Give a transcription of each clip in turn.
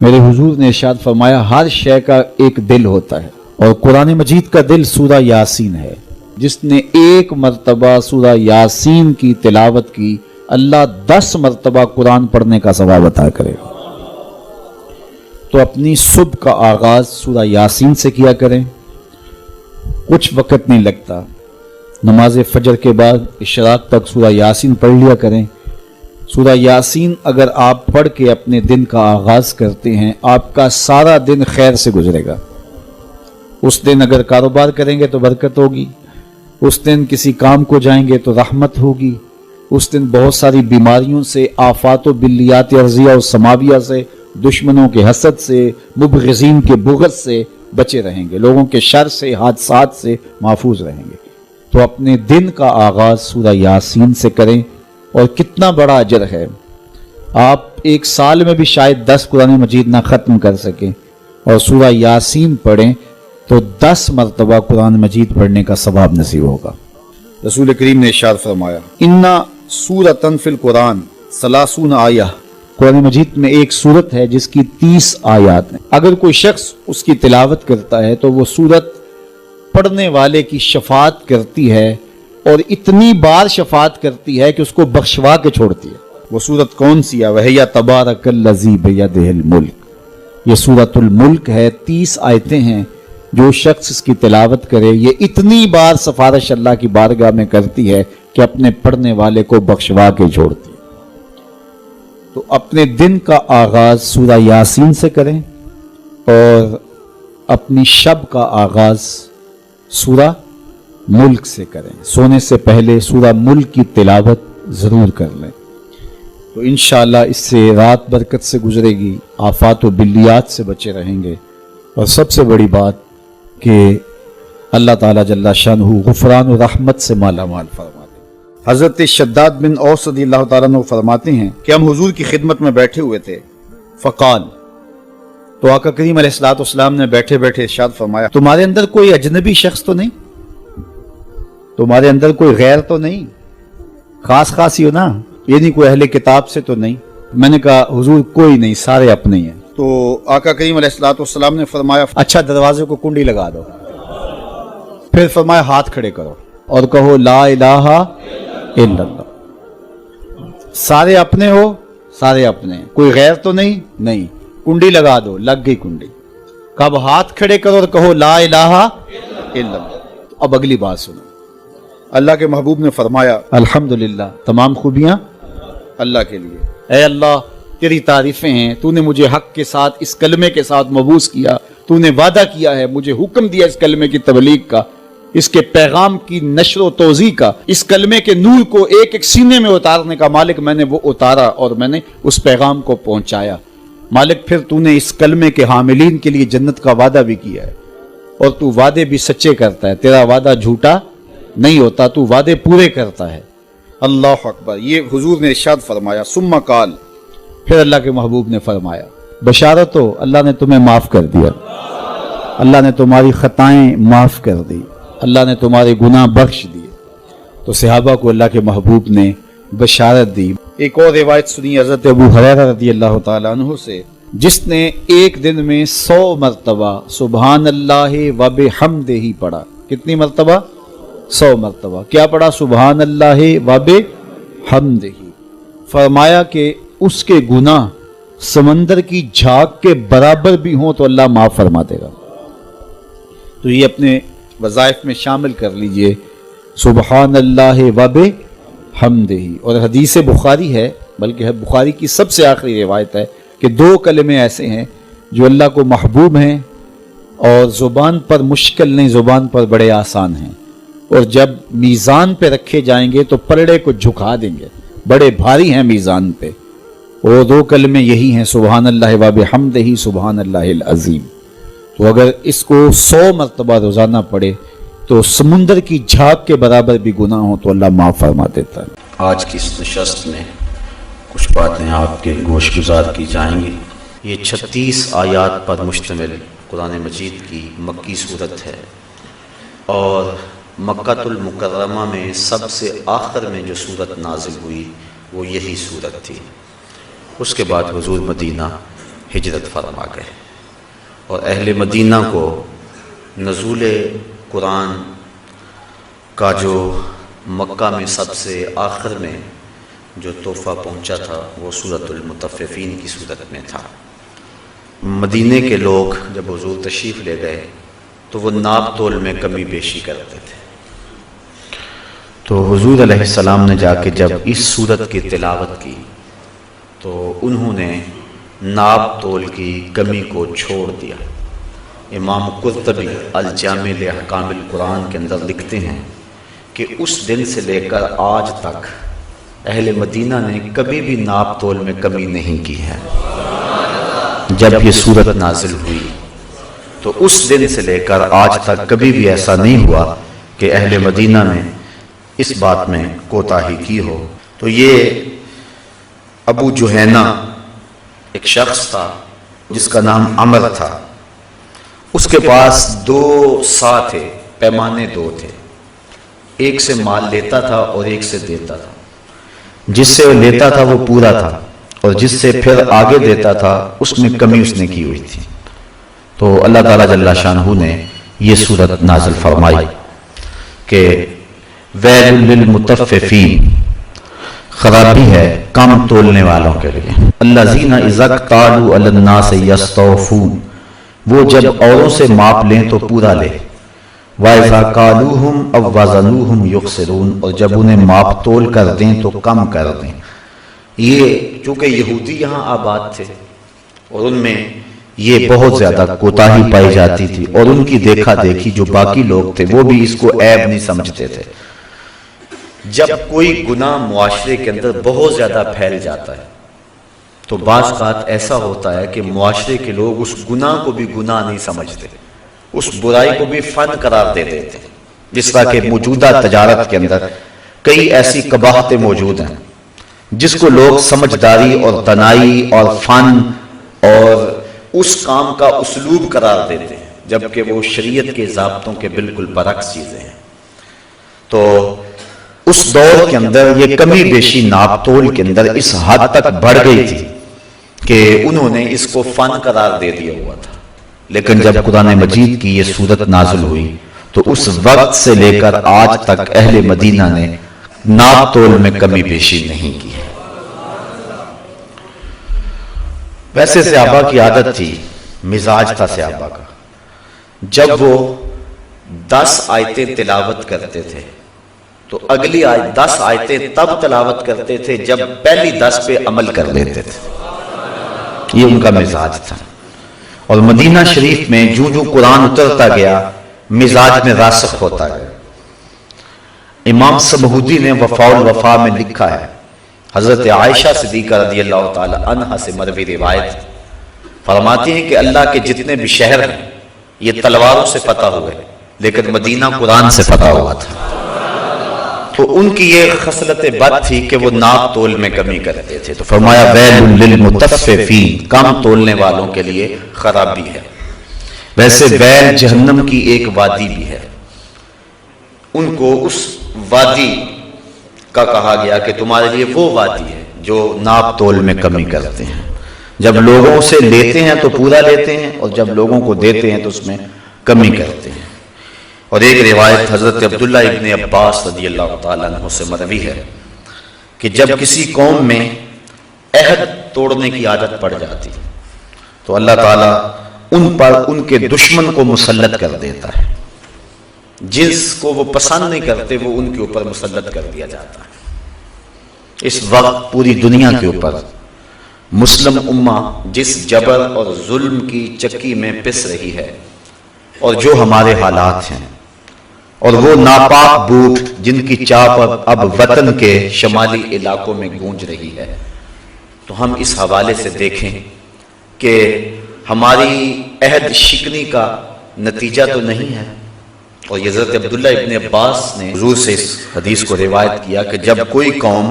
میرے حضور نے ارشاد فرمایا ہر شے کا ایک دل ہوتا ہے اور قرآن مجید کا دل سورہ یاسین ہے. جس نے ایک مرتبہ سورہ یاسین کی تلاوت کی اللہ 10 مرتبہ قرآن پڑھنے کا ثواب عطا کرے. تو اپنی صبح کا آغاز سورہ یاسین سے کیا کریں. کچھ وقت نہیں لگتا، نماز فجر کے بعد اشراق تک سورہ یاسین پڑھ لیا کریں. سورہ یاسین اگر آپ پڑھ کے اپنے دن کا آغاز کرتے ہیں آپ کا سارا دن خیر سے گزرے گا. اس دن اگر کاروبار کریں گے تو برکت ہوگی، اس دن کسی کام کو جائیں گے تو رحمت ہوگی، اس دن بہت ساری بیماریوں سے، آفات و بلیات ارضیہ و سماویہ سے، دشمنوں کے حسد سے، مبغضین کے بغض سے بچے رہیں گے، لوگوں کے شر سے، حادثات سے محفوظ رہیں گے. تو اپنے دن کا آغاز سورہ یاسین سے کریں اور کتنا بڑا اجر ہے. آپ ایک سال میں بھی شاید 10 قرآن مجید نہ ختم کر سکیں اور سورہ یاسین پڑھیں تو 10 مرتبہ قرآن مجید پڑھنے کا ثواب نصیب ہوگا. رسول کریم نے ارشاد فرمایا اِنَّ سورۃً فی القرآن 30 آیہ، قرآن مجید میں ایک سورت ہے جس کی 30 آیات ہیں. اگر کوئی شخص اس کی تلاوت کرتا ہے تو وہ سورت پڑھنے والے کی شفاعت کرتی ہے اور اتنی بار شفاعت کرتی ہے کہ اس کو بخشوا کے چھوڑتی ہے. وہ سورت کون سی ہے؟ وَهِيَ تَبَارَكَ الَّذِي بِيَدِهِ الْمُلْكُ. یہ سورۃ الملک ہے، 30 آیتیں ہیں. جو شخص اس کی تلاوت کرے یہ اتنی بار سفارش اللہ کی بارگاہ میں کرتی ہے کہ اپنے پڑھنے والے کو بخشوا کے چھوڑتی ہے. تو اپنے دن کا آغاز سورہ یاسین سے کریں اور اپنی شب کا آغاز سورہ ملک سے کریں. سونے سے پہلے سورہ ملک کی تلاوت ضرور کر لیں تو انشاءاللہ اس سے رات برکت سے گزرے گی، آفات و بلیات سے بچے رہیں گے، اور سب سے بڑی بات کہ اللہ تعالیٰ جل شانہ غفران و رحمت سے مالا مال فرما دے. حضرت شداد بن اوس رضی اللہ تعالیٰ عنہ فرماتے ہیں کہ ہم حضور کی خدمت میں بیٹھے ہوئے تھے. فقال، تو آقا کریم علیہ الصلوۃ والسلام نے بیٹھے بیٹھے ارشاد فرمایا تمہارے اندر کوئی اجنبی شخص تو نہیں؟ تمہارے اندر کوئی غیر تو نہیں؟ خاص ہی ہو نا، یعنی کوئی اہل کتاب سے تو نہیں؟ میں نے کہا حضور کوئی نہیں، سارے اپنے ہیں. تو آقا کریم علیہ الصلوۃ والسلام نے فرمایا اچھا دروازے کو کنڈی لگا دو. پھر فرمایا ہاتھ کھڑے کرو اور کہو لا الہ الا اللہ. سارے اپنے ہو؟ سارے اپنے ہیں. کوئی غیر تو نہیں؟ نہیں. کنڈی لگا دو، لگ گئی کنڈی. کب ہاتھ کھڑے کرو اور کہو لا الہ الا اللہ. اب اگلی بات سنو. اللہ کے محبوب نے فرمایا الحمدللہ، تمام خوبیاں اللہ کے لیے. اے اللہ تیری تعریفیں ہیں، تو نے مجھے حق کے ساتھ اس کلمے کے ساتھ مبعوث کیا، تو نے وعدہ کیا ہے، مجھے حکم دیا اس کلمے کی تبلیغ کا، اس کے پیغام کی نشر و توزیع کا، اس کلمے کے نور کو ایک ایک سینے میں اتارنے کا. مالک میں نے وہ اتارا اور میں نے اس پیغام کو پہنچایا. مالک پھر تو نے اس کلمے کے حاملین کے لیے جنت کا وعدہ بھی کیا ہے اور تو وعدے بھی سچے کرتا ہے، تیرا وعدہ جھوٹا نہیں ہوتا، تو وعدے پورے کرتا ہے. اللہ اکبر. یہ حضور نے ارشاد فرمایا. ثم قال، پھر اللہ کے محبوب نے فرمایا بشارت ہو، اللہ نے تمہیں معاف کر دیا، اللہ نے تمہاری خطائیں معاف کر دی، اللہ نے تمہارے گناہ بخش دیے. تو صحابہ کو اللہ کے محبوب نے بشارت دی. ایک اور روایت سنی حضرت ابو ہریرہ رضی اللہ تعالیٰ عنہ سے، جس نے ایک دن میں 100 مرتبہ سبحان اللہ و بحمدہ پڑھا. کتنی مرتبہ؟ 100 مرتبہ. کیا پڑھا؟ سبحان اللہ و بحمدہ. فرمایا کہ اس کے گناہ سمندر کی جھاگ کے برابر بھی ہوں تو اللہ معاف فرما دے گا. تو یہ اپنے وظائف میں شامل کر لیجئے سبحان اللہ و بحمدہ. اور حدیث بخاری ہے، بلکہ بخاری کی سب سے آخری روایت ہے کہ 2 کلمے ایسے ہیں جو اللہ کو محبوب ہیں اور زبان پر مشکل نہیں، زبان پر بڑے آسان ہیں، اور جب میزان پہ رکھے جائیں گے تو پلڑے کو جھکا دیں گے، بڑے بھاری ہیں میزان پہ. وہ 2 کلمے یہی ہیں سبحان اللہ و بحمدہ سبحان اللہ العظیم. تو اگر اس کو 100 مرتبہ روزانہ پڑھے تو سمندر کی جھاگ کے برابر بھی گناہ ہو تو اللہ معاف فرما دیتا ہے. آج کی اس نشست میں کچھ باتیں آپ کے گوش گزار کی جائیں گی. یہ 36 آیات پر مشتمل قرآن مجید کی مکی صورت ہے، اور مکہ المکرمہ میں سب سے آخر میں جو صورت نازل ہوئی وہ یہی صورت تھی. اس کے بعد حضور مدینہ ہجرت فرما گئے، اور اہل مدینہ کو نزول قرآن کا جو مکہ میں سب سے آخر میں جو تحفہ پہنچا تھا وہ سورۃ المطففین کی صورت میں تھا۔ مدینے کے لوگ جب حضور تشریف لے گئے تو وہ ناپ تول میں کمی بیشی کرتے تھے، تو حضور علیہ السلام نے جا کے جب اس صورت کی تلاوت کی تو انہوں نے ناپ تول کی کمی کو چھوڑ دیا۔ امام قرطبی الجامع لاحکام القرآن کے اندر لکھتے ہیں کہ اس دن سے لے کر آج تک اہل مدینہ نے کبھی بھی ناپ تول میں کمی نہیں کی ہے۔ جب یہ صورت نازل ہوئی تو اس دن سے لے کر آج تک کبھی بھی ایسا نہیں ہوا کہ اہل مدینہ نے اس بات میں کوتاہی کی ہو۔ تو یہ ابو جہینہ ایک شخص تھا جس کا نام عمر تھا، اس کے پاس 2 سا تھے، پیمانے 2 تھے، ایک سے مال لیتا تھا اور ایک سے دیتا تھا۔ جس سے وہ لیتا تھا وہ پورا تھا، اور جس سے پھر آگے دیتا تھا اس میں کمی اس نے کی ہوئی تھی۔ تو اللہ تعالیٰ جل شانہ نے یہ صورت نازل فرمائی کہ ویل للمطففین، خرابی ہے کم تولنے والوں کے لیے، الذین اذا اکتالوا علی الناس یستوفون، وہ جب اوروں سے ماپ لیں تو پورا لے، وَإِذَا قَالُوهُمْ أَوْ وَزَنُوهُمْ يُخْسِرُونَ، اور جب انہیں ماپ تول کر دیں تو کم کر دیں۔ یہ چونکہ یہودی یہاں آباد تھے اور ان میں یہ بہت زیادہ کوتاہی پائی جاتی تھی، اور ان کی دیکھا دیکھی جو باقی لوگ تھے وہ بھی اس کو عیب نہیں سمجھتے تھے۔ جب کوئی گناہ معاشرے کے اندر بہت زیادہ پھیل جاتا ہے تو بعض اوقات ایسا ہوتا ہے کہ معاشرے کے لوگ اس گناہ کو بھی گناہ نہیں سمجھتے، اس برائی کو بھی فن قرار دے دیتے ہیں۔ جس طرح کہ موجودہ تجارت کے اندر کئی ایسی قباحتیں موجود ہیں جس کو لوگ سمجھداری اور دانائی اور فن اور اس کام کا اسلوب قرار دیتے ہیں، جبکہ وہ شریعت کے ضابطوں کے بالکل برعکس چیزیں ہیں۔ تو اس دور کے اندر یہ کمی بیشی ناپ تول کے اندر اس حد تک بڑھ گئی تھی کہ انہوں نے اس کو فن قرار دے دیا ہوا تھا۔ لیکن جب قرآن مجید کی یہ صورت نازل ہوئی تو اس وقت سے لے کر آج تک اہل مدینہ نے ناپ تول میں کمی بیشی نہیں کی ہے۔ ویسے صحابہ کی عادت تھی، مزاج تھا صحابہ کا، جب وہ 10 آیتیں تلاوت کرتے تھے تو اگلی 10 آیتیں تب تلاوت کرتے تھے جب پہلی 10 پہ عمل کر لیتے تھے۔ یہ ان کا مزاج تھا، اور مدینہ شریف میں جو جو قرآن اترتا گیا مزاج میں راسخ ہوتا گیا۔ امام سمہودی نے وفاء الوفا میں لکھا ہے، حضرت عائشہ صدیقہ رضی اللہ تعالی عنہ سے مروی روایت فرماتی ہیں کہ اللہ کے جتنے بھی شہر ہیں یہ تلواروں سے فتح ہوئے، لیکن مدینہ قرآن سے فتح ہوا تھا۔ تو ان کی یہ خصلت بد تھی کہ وہ ناپ تول میں کمی کرتے تھے، تو فرمایا ویل للمطففین، کم تولنے والوں کے لیے خرابی ہے۔ ویسے ویل جہنم کی ایک وادی بھی ہے، ان کو اس وادی کا کہا گیا کہ تمہارے لیے وہ وادی ہے جو ناپ تول میں کمی کرتے ہیں، جب لوگوں سے لیتے ہیں تو پورا لیتے ہیں، اور جب لوگوں کو دیتے ہیں تو اس میں کمی کرتے ہیں۔ اور ایک روایت حضرت عبداللہ ابن عباس رضی اللہ تعالیٰ عنہ سے مروی ہے کہ جب کسی قوم میں عہد توڑنے کی عادت پڑ جاتی تو اللہ تعالیٰ ان پر ان کے دشمن کو مسلط کر دیتا ہے، جس کو وہ پسند نہیں کرتے وہ ان کے اوپر مسلط کر دیا جاتا ہے۔ اس وقت پوری دنیا کے اوپر مسلم امہ جس جبر اور ظلم کی چکی میں پس رہی ہے، اور جو ہمارے حالات ہیں، اور وہ ناپاک بوٹ جن کی چاپ اب وطن کے شمالی علاقوں میں گونج رہی ہے، تو ہم اس حوالے سے دیکھیں کہ ہماری عہد شکنی کا نتیجہ تو نہیں ہے۔ اور یہ حضرت عبداللہ ابن عباس نے حضور سے اس حدیث کو روایت کیا کہ جب کوئی قوم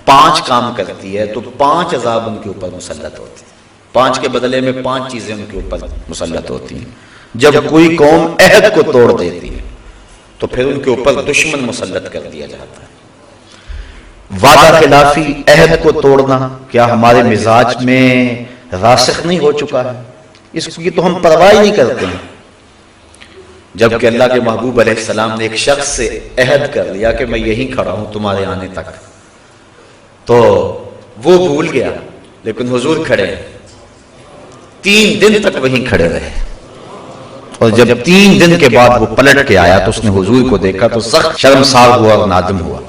5 کام کرتی ہے تو 5 عذاب ان کے اوپر مسلط ہوتے ہیں، 5 کے بدلے میں 5 چیزیں ان کے اوپر مسلط ہوتی ہیں۔ جب کوئی قوم عہد کو توڑ دیتی ہے تو پھر ان کے اوپر دشمن مسلط کر دیا جاتا ہے۔ وعدہ خلافی، عہد کو توڑنا، کیا ہمارے مزاج میں راسخ نہیں ہو چکا ہے، اس کی تو ہم پرواہ ہی نہیں کرتے ہیں۔ جبکہ اللہ کے محبوب علیہ السلام نے ایک شخص سے عہد کر لیا کہ میں یہیں کھڑا ہوں تمہارے آنے تک، تو وہ بھول گیا، لیکن حضور کھڑے ہیں، 3 دن تک وہیں کھڑے رہے، اور جب 3 دن کے بعد وہ پلٹ کے آیا تو اس نے حضور کو دیکھا تو سخت شرمسار ہوا اور نادم ہوا۔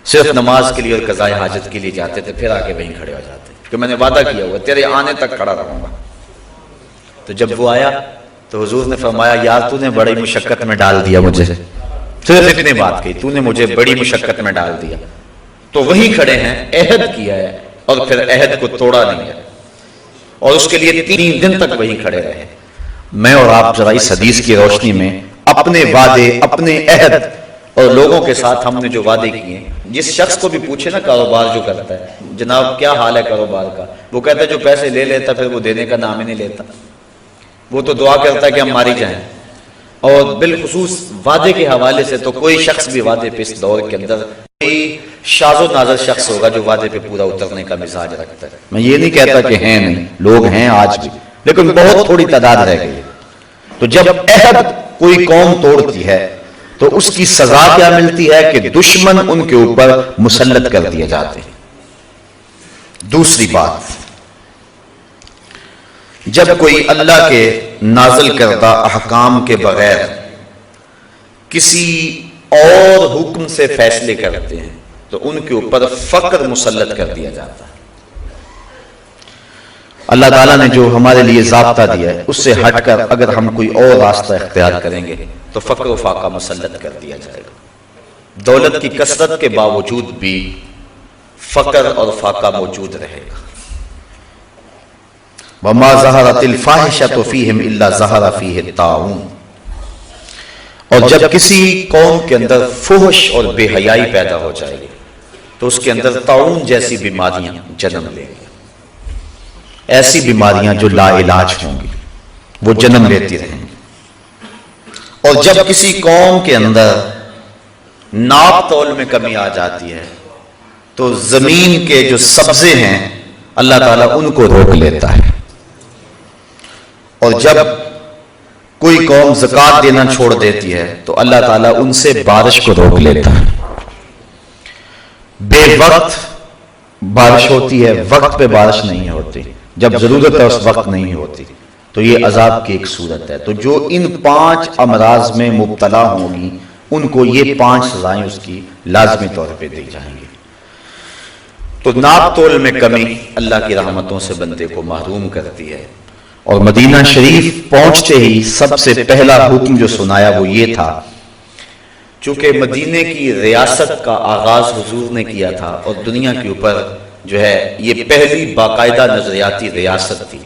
صرف نماز کے لیے اور قضاء حاجت کے لیے جاتے تھے، پھر آگے وہیں کھڑے ہو جاتے کہ میں نے وعدہ کیا ہوا تیرے آنے تک کھڑا رہوں گا۔ تو جب وہ آیا تو حضور نے فرمایا یار تو نے بڑی مشقت میں ڈال دیا مجھے، صرف اتنی بات کہی، تو نے مجھے بڑی مشقت میں ڈال دیا۔ تو وہیں کھڑے ہیں، عہد کیا ہے اور پھر عہد کو توڑا نہیں ہے، اور اس کے لیے 3 دن تک وہیں کھڑے رہے۔ میں اور آپ ذرا اس حدیث کی روشنی میں اپنے وعدے، اپنے عہد اور لوگوں کے ساتھ ہم نے جو وعدے کیے، جس شخص کو بھی پوچھے نا کاروبار جو کرتا ہے، جناب کیا حال ہے کاروبار کا، وہ کہتا ہے جو پیسے لے لیتا پھر وہ دینے کا نام ہی نہیں لیتا، وہ تو دعا کرتا ہے کہ ہم ماری جائیں۔ اور بالخصوص وعدے کے حوالے سے تو کوئی شخص بھی وعدے پہ اس دور کے اندر کوئی شاذ و نادر شخص ہوگا جو وعدے پہ پورا اترنے کا مزاج رکھتا ہے۔ میں یہ نہیں کہتا کہ ہیں نہیں، لوگ ہیں آج بھی، لیکن بہت تھوڑی تعداد رہ گئی۔ تو جب عہد کوئی قوم توڑتی ہے تو اس کی سزا کیا ملتی ہے کہ دشمن ان کے اوپر مسلط کر دیے جاتے ہیں۔ دوسری بات، جب کوئی اللہ کے نازل کردہ احکام کے بغیر کسی اور حکم سے فیصلے کرتے ہیں تو ان کے اوپر فقر مسلط کر دیا جاتا ہے۔ اللہ تعالیٰ نے جو ہمارے لیے ضابطہ دیا ہے اس سے ہٹ کر اگر ہم کوئی اور راستہ اختیار کریں گے تو فقر و فاقہ مسلط کر دیا جائے گا۔ دولت کی کثرت کے باوجود بھی فقر اور فاقہ موجود رہے گا۔ وَمَا ظَهَرَتِ الْفَاحِشَةُ فِيهِمْ إِلَّا ظَهَرَ فِيهِ الطَّاعُونُ، اور جب کسی قوم کے اندر فحش اور بے حیائی پیدا ہو جائے گی تو اس کے اندر طاعون جیسی بیماریاں جنم لیں گی۔ ایسی بیماریاں جو لا علاج ہوں گی وہ جنم لیتی رہیں گی۔ اور جب کسی قوم کے اندر ناپ تول میں کمی آ جاتی ہے تو زمین کے جو سبزے ہیں اللہ تعالیٰ ان کو روک لیتا ہے، اور جب کوئی قوم زکوٰۃ دینا چھوڑ دیتی ہے تو اللہ تعالیٰ ان سے بارش کو روک لیتا ہے۔ بے وقت بارش ہوتی ہے، وقت پہ بارش نہیں ہوتی، جب ضرورت ہے اس وقت نہیں ہوتی، تو یہ عذاب کی ایک صورت ہے۔ تو جو ان 5 امراض میں مبتلا ہوں گی ان کو یہ 5 سزائیں اس کی لازمی طور پہ دی جائیں گی۔ تو ناپ تول میں کمی اللہ کی رحمتوں سے بندے کو محروم کرتی ہے۔ اور مدینہ شریف پہنچتے ہی سب سے پہلا حکم جو سنایا وہ یہ تھا، چونکہ مدینے کی ریاست کا آغاز حضور نے کیا تھا اور دنیا کے اوپر جو ہے یہ پہلی باقاعدہ نظریاتی ریاست تھی،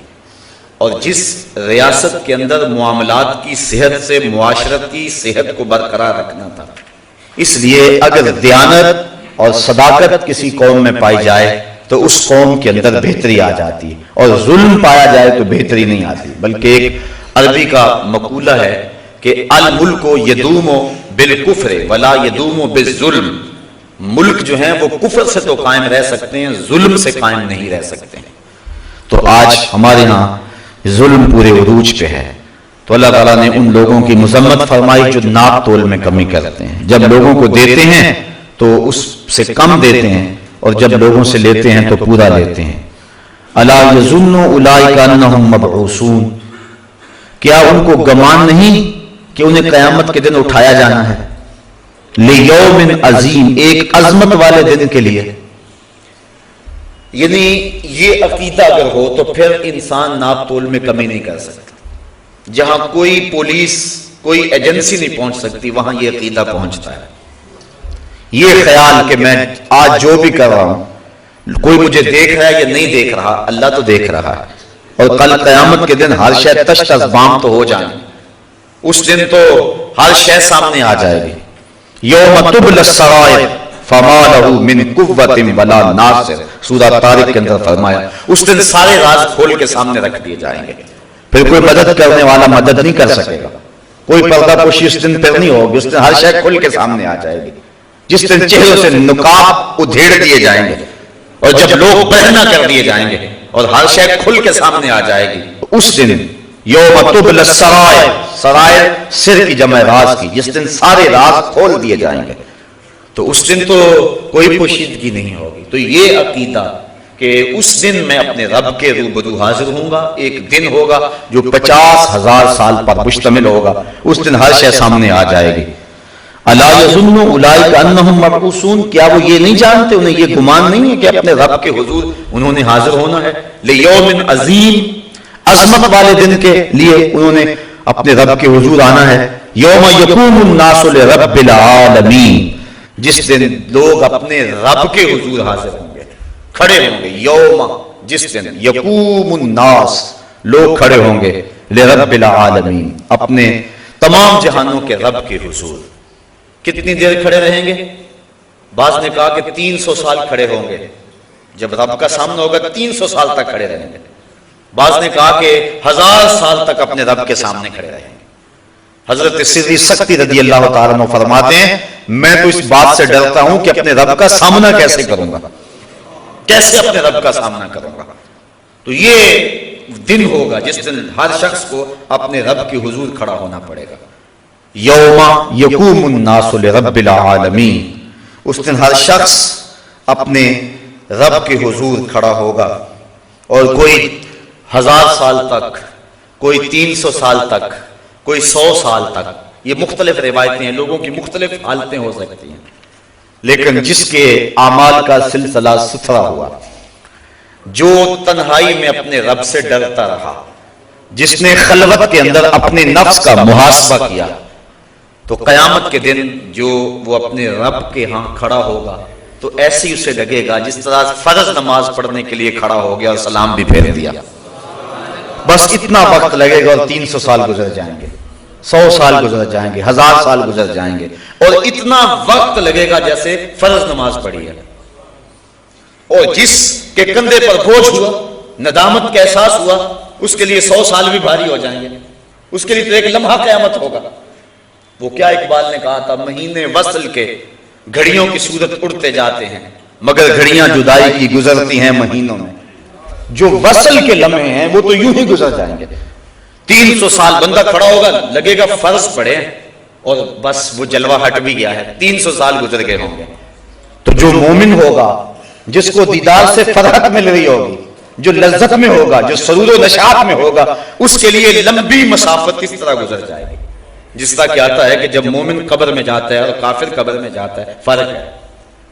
اور جس ریاست کے اندر معاملات کی صحت سے معاشرت کی صحت کو برقرار رکھنا تھا، اس لیے اگر دیانت اور صداقت کسی قوم میں پائی جائے تو اس قوم کے اندر بہتری آ جاتی، اور ظلم پایا جائے تو بہتری نہیں آتی۔ بلکہ ایک عربی کا مقولہ ہے کہ الملک یدوم بالکفر ولا یدوم بالظلم، ملک جو ہیں وہ کفر سے تو قائم رہ سکتے ہیں، ظلم سے قائم نہیں رہ سکتے ہیں۔ تو آج ہمارے ہاں ظلم پورے عروج پہ ہے، تو اللہ تعالیٰ نے ان لوگوں کی مذمت فرمائی جو ناپ تول میں کمی کرتے ہیں، جب لوگوں کو دیتے ہیں تو اس سے کم دیتے ہیں، اور جب لوگوں سے لیتے ہیں تو پورا لیتے ہیں۔ الا یظن اولئک انہم مبعوثون، کیا ان کو گمان نہیں کہ انہیں قیامت کے دن اٹھایا جانا ہے؟ لیوم عظیم، ایک عظمت والے دن کے لیے۔ یعنی یہ عقیدہ اگر ہو تو پھر انسان ناپ تول میں کمی نہیں کر سکتا۔ جہاں کوئی پولیس کوئی ایجنسی نہیں پہنچ سکتی وہاں یہ عقیدہ پہنچتا ہے۔ یہ خیال کہ میں آج جو بھی کر رہا ہوں کوئی مجھے دیکھ رہا ہے یا نہیں دیکھ رہا، اللہ تو دیکھ رہا ہے، اور کل قیامت کے دن ہر شے تش تش بام تو ہو جائے، اس دن تو ہر شے سامنے آ جائے گی۔ یوم تبلی السرائر فما لہ من قوۃ ولا ناصر، سورہ طارق کے اندر فرمایا اس دن سارے راز کھول کے سامنے رکھ دیے جائیں گے، پھر کوئی مدد کرنے والا مدد نہیں کر سکے گا، کوئی پردہ پوشی اس دن پھر نہیں ہوگی، اس دن ہر شے کھل کے سامنے آ جائے گی، جس دن چہروں سے نقاب ادھیڑ دیے جائیں گے اور جب لوگ پہنا کر دیے جائیں گے اور ہر شے کھل کے سامنے آ جائے گی. اس دن یوم تبلی السرائر، سرائر سر کی جمع راز کی، جس دن سارے راز کھول دیے جائیں گے. تو اس دن تو کوئی پوشیدگی نہیں ہوگی. تو یہ عقیدہ کہ اس دن میں اپنے رب کے روبرو حاضر ہوں گا، ایک دن ہوگا جو 50,000 سال پر مشتمل ہوگا. اس دن ہر شے سامنے آ جائے گی. الا یظن اولئک انہم مبعوثون، کیا وہ یہ نہیں جانتے، انہیں یہ گمان نہیں ہے کہ اپنے رب کے حضور انہوں نے حاضر ہونا ہے. لیوم عظیم، عظمت والے دن کے لیے انہوں نے اپنے رب کے حضور آنا ہے. یوم یقوم الناس لرب العالمین، جس دن لوگ اپنے رب کے حضور حاضر ہوں گے، کھڑے ہوں گے. یوم، جس دن، یقوم الناس، لوگ کھڑے ہوں گے، لرب العالمین، اپنے تمام جہانوں کے رب کے حضور. کتنی دیر کھڑے رہیں گے؟ بعض نے کہا کہ 300 سال کھڑے ہوں گے. جب رب کا سامنا ہوگا 300 سال تک کھڑے رہیں گے. بعض نے کہا کہ 1000 سال تک اپنے رب کے سامنے کھڑے رہیں گے. حضرت سری سکتی رضی اللہ تعالیٰ عنہ فرماتے ہیں میں تو اس بات سے ڈرتا ہوں کہ اپنے رب کا سامنا کیسے کروں گا، کیسے اپنے رب کا سامنا کروں گا. تو یہ دن ہوگا جس دن ہر شخص کو اپنے رب کے حضور کھڑا ہونا پڑے گا. یوم یقوم الناس لرب العالمین، اس دن ہر شخص اپنے رب کے حضور کھڑا ہوگا. اور کوئی 1000 سال تک، کوئی 300 سال تک، کوئی 100 سال تک. یہ مختلف روایتیں ہیں، لوگوں کی مختلف حالتیں ہو سکتی ہیں. لیکن جس کے اعمال کا سلسلہ ستھرا ہوا، جو تنہائی میں اپنے رب سے ڈرتا رہا، جس نے خلوت کے اندر اپنے نفس کا محاسبہ کیا، تو قیامت کے دن جو وہ اپنے رب کے ہاں کھڑا ہوگا تو ایسے ہی اسے لگے گا جس طرح فرض نماز پڑھنے کے لیے کھڑا ہو گیا اور سلام بھی پھیر دیا. بس اتنا وقت لگے گا اور 300 سال گزر جائیں گے، 100 سال گزر جائیں گے، 1000 سال گزر جائیں گے، اور اتنا وقت لگے گا جیسے فرض نماز پڑھی ہے. اور جس کے کندھے پر بوجھ ہوا، ندامت کا احساس ہوا، اس کے لیے 100 سال بھی بھاری ہو جائیں گے. اس کے لیے تو ایک لمحہ قیامت ہوگا. وہ کیا اقبال نے کہا تھا، مہینے وصل کے گھڑیوں کی صورت اڑتے جاتے ہیں، مگر گھڑیاں جدائی کی گزرتی ہیں مہینوں میں. جو وصل کے لمحے ہیں وہ تو یوں ہی گزر جائیں گے. 300 سال بندہ کھڑا ہوگا، لگے گا فرض پڑے اور بس وہ جلوہ ہٹ بھی گیا ہے، 300 سال گزر گئے ہوں گے. تو جو مومن ہوگا، جس کو دیدار سے فرحت مل رہی ہوگی، جو لذت میں ہوگا، جو سرور و نشاط میں ہوگا، اس کے لیے لمبی مسافت کس طرح گزر جائے گی. جس طرح کیا آتا ہے کہ جب مومن قبر میں جاتا ہے اور کافر قبر میں جاتا ہے، فرق ہے.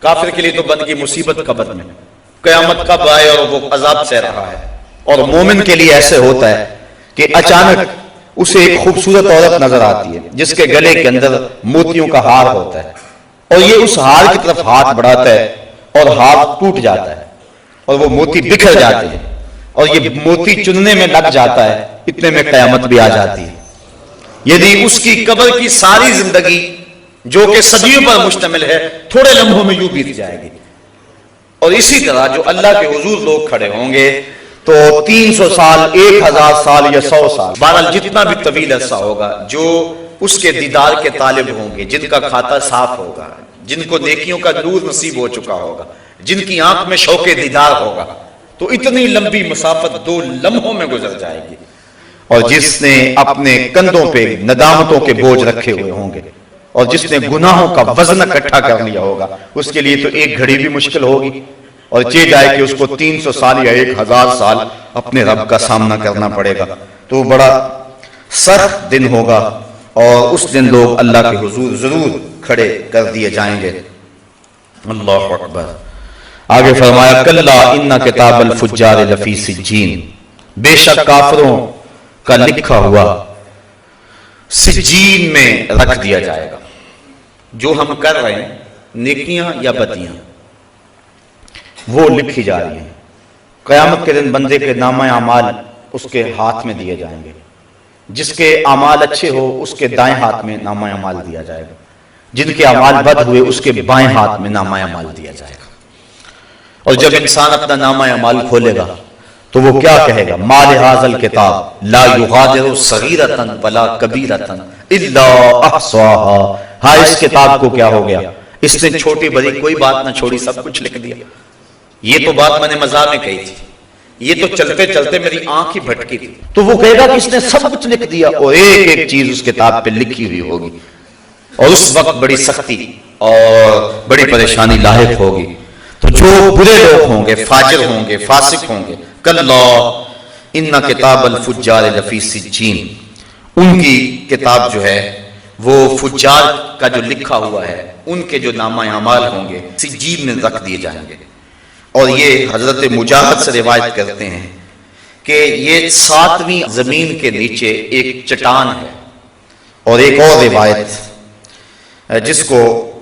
کافر کے لیے تو بن گئی مصیبت قبر میں، قیامت کب آئے اور وہ عذاب سہ رہا ہے. اور مومن کے لیے ایسے ہوتا ہے کہ اچانک اسے ایک خوبصورت عورت نظر آتی ہے جس کے گلے کے اندر موتیوں کا ہار ہوتا ہے، اور یہ اس ہار کی طرف ہاتھ بڑھاتا ہے اور ہاتھ ٹوٹ جاتا ہے اور وہ موتی بکھر جاتے ہیں اور یہ موتی چننے میں لگ جاتا ہے. اتنے میں قیامت بھی آ جاتی ہے. یعنی اس کی قبر کی ساری زندگی جو کہ صدیوں پر مشتمل ہے، تھوڑے لمحوں میں یوں بیت جائے گی. اور اسی طرح جو اللہ کے حضور لوگ کھڑے ہوں گے تو 300 سال، 1000 سال یا 100 سال، بہرحال جتنا بھی طویل عرصہ ہوگا، جو اس کے دیدار کے طالب ہوں گے، جن کا کھاتا صاف ہوگا، جن کو نیکیوں کا نور نصیب ہو چکا ہوگا، جن کی آنکھ میں شوق دیدار ہوگا، تو اتنی لمبی مسافت 2 لمحوں میں گزر جائے گی. اور جس نے اپنے کندھوں پہ ندامتوں کے بوجھ رکھے ہوئے ہوں گے اور جس نے گناہوں کا وزن اکٹھا کر لیا ہوگا، اس کے لیے تو ایک گھڑی بھی مشکل ہوگی. اور چاہے جائے کہ اس کو 300 سال یا 1000 سال اپنے رب کا سامنا کرنا پڑے گا. تو بڑا سخت دن ہوگا اور اس دن لوگ اللہ کے حضور ضرور کھڑے کر دیے جائیں گے. اللہ اکبر. آگے فرمایا کلا ان کتاب الفجار لفی سجین، بے شک کافروں کا لکھا ہوا سجین میں رکھ دیا جائے گا. جو ہم کر رہے ہیں نیکیاں یا بدیاں وہ لکھی جا رہی ہیں. قیامت کے دن بندے کے نامہ اعمال اس کے ہاتھ میں دیے جائیں گے. جس کے اعمال اچھے ہو اس کے دائیں ہاتھ میں نامہ اعمال دیا جائے گا، جن کے اعمال بد ہوئے اس کے بائیں ہاتھ میں نامہ اعمال دیا جائے گا. اور جب انسان اپنا نامہ اعمال کھولے گا تو وہ کیا کہے گا، ما لہذا الکتاب لا یغادر صغیرۃ ولا کبیرۃ الا احصاها. ہاں اس کتاب کو کیا ہو گیا، اس نے چھوٹی بڑی کوئی بات نہ چھوڑی، سب کچھ لکھ دیا. یہ تو بات میں نے مزاح میں کہی تھی یہ تو چلتے چلتے میری آنکھ ہی بھٹکی تھی. تو وہ کہے گا کہ اس نے سب کچھ لکھ دیا اور ایک ایک چیز اس کتاب پہ لکھی ہوئی ہوگی، اور اس وقت بڑی سختی اور بڑی پریشانی لاحق ہوگی. تو جو برے لوگ ہوں گے، فاجر ہوں گے، فاسق ہوں گے، کلا ان کتاب الفجار لفی سجین، ان کی کتاب جو ہے وہ فجار کا جو لکھا ہوا ہے ان کے جو نامہ اعمال ہوں گے سجین میں رکھ دیے جائیں گے. اور یہ حضرت مجاہد سے روایت کرتے ہیں کہ یہ 7ویں زمین کے نیچے ایک چٹان ہے. اور ایک اور روایت جس کو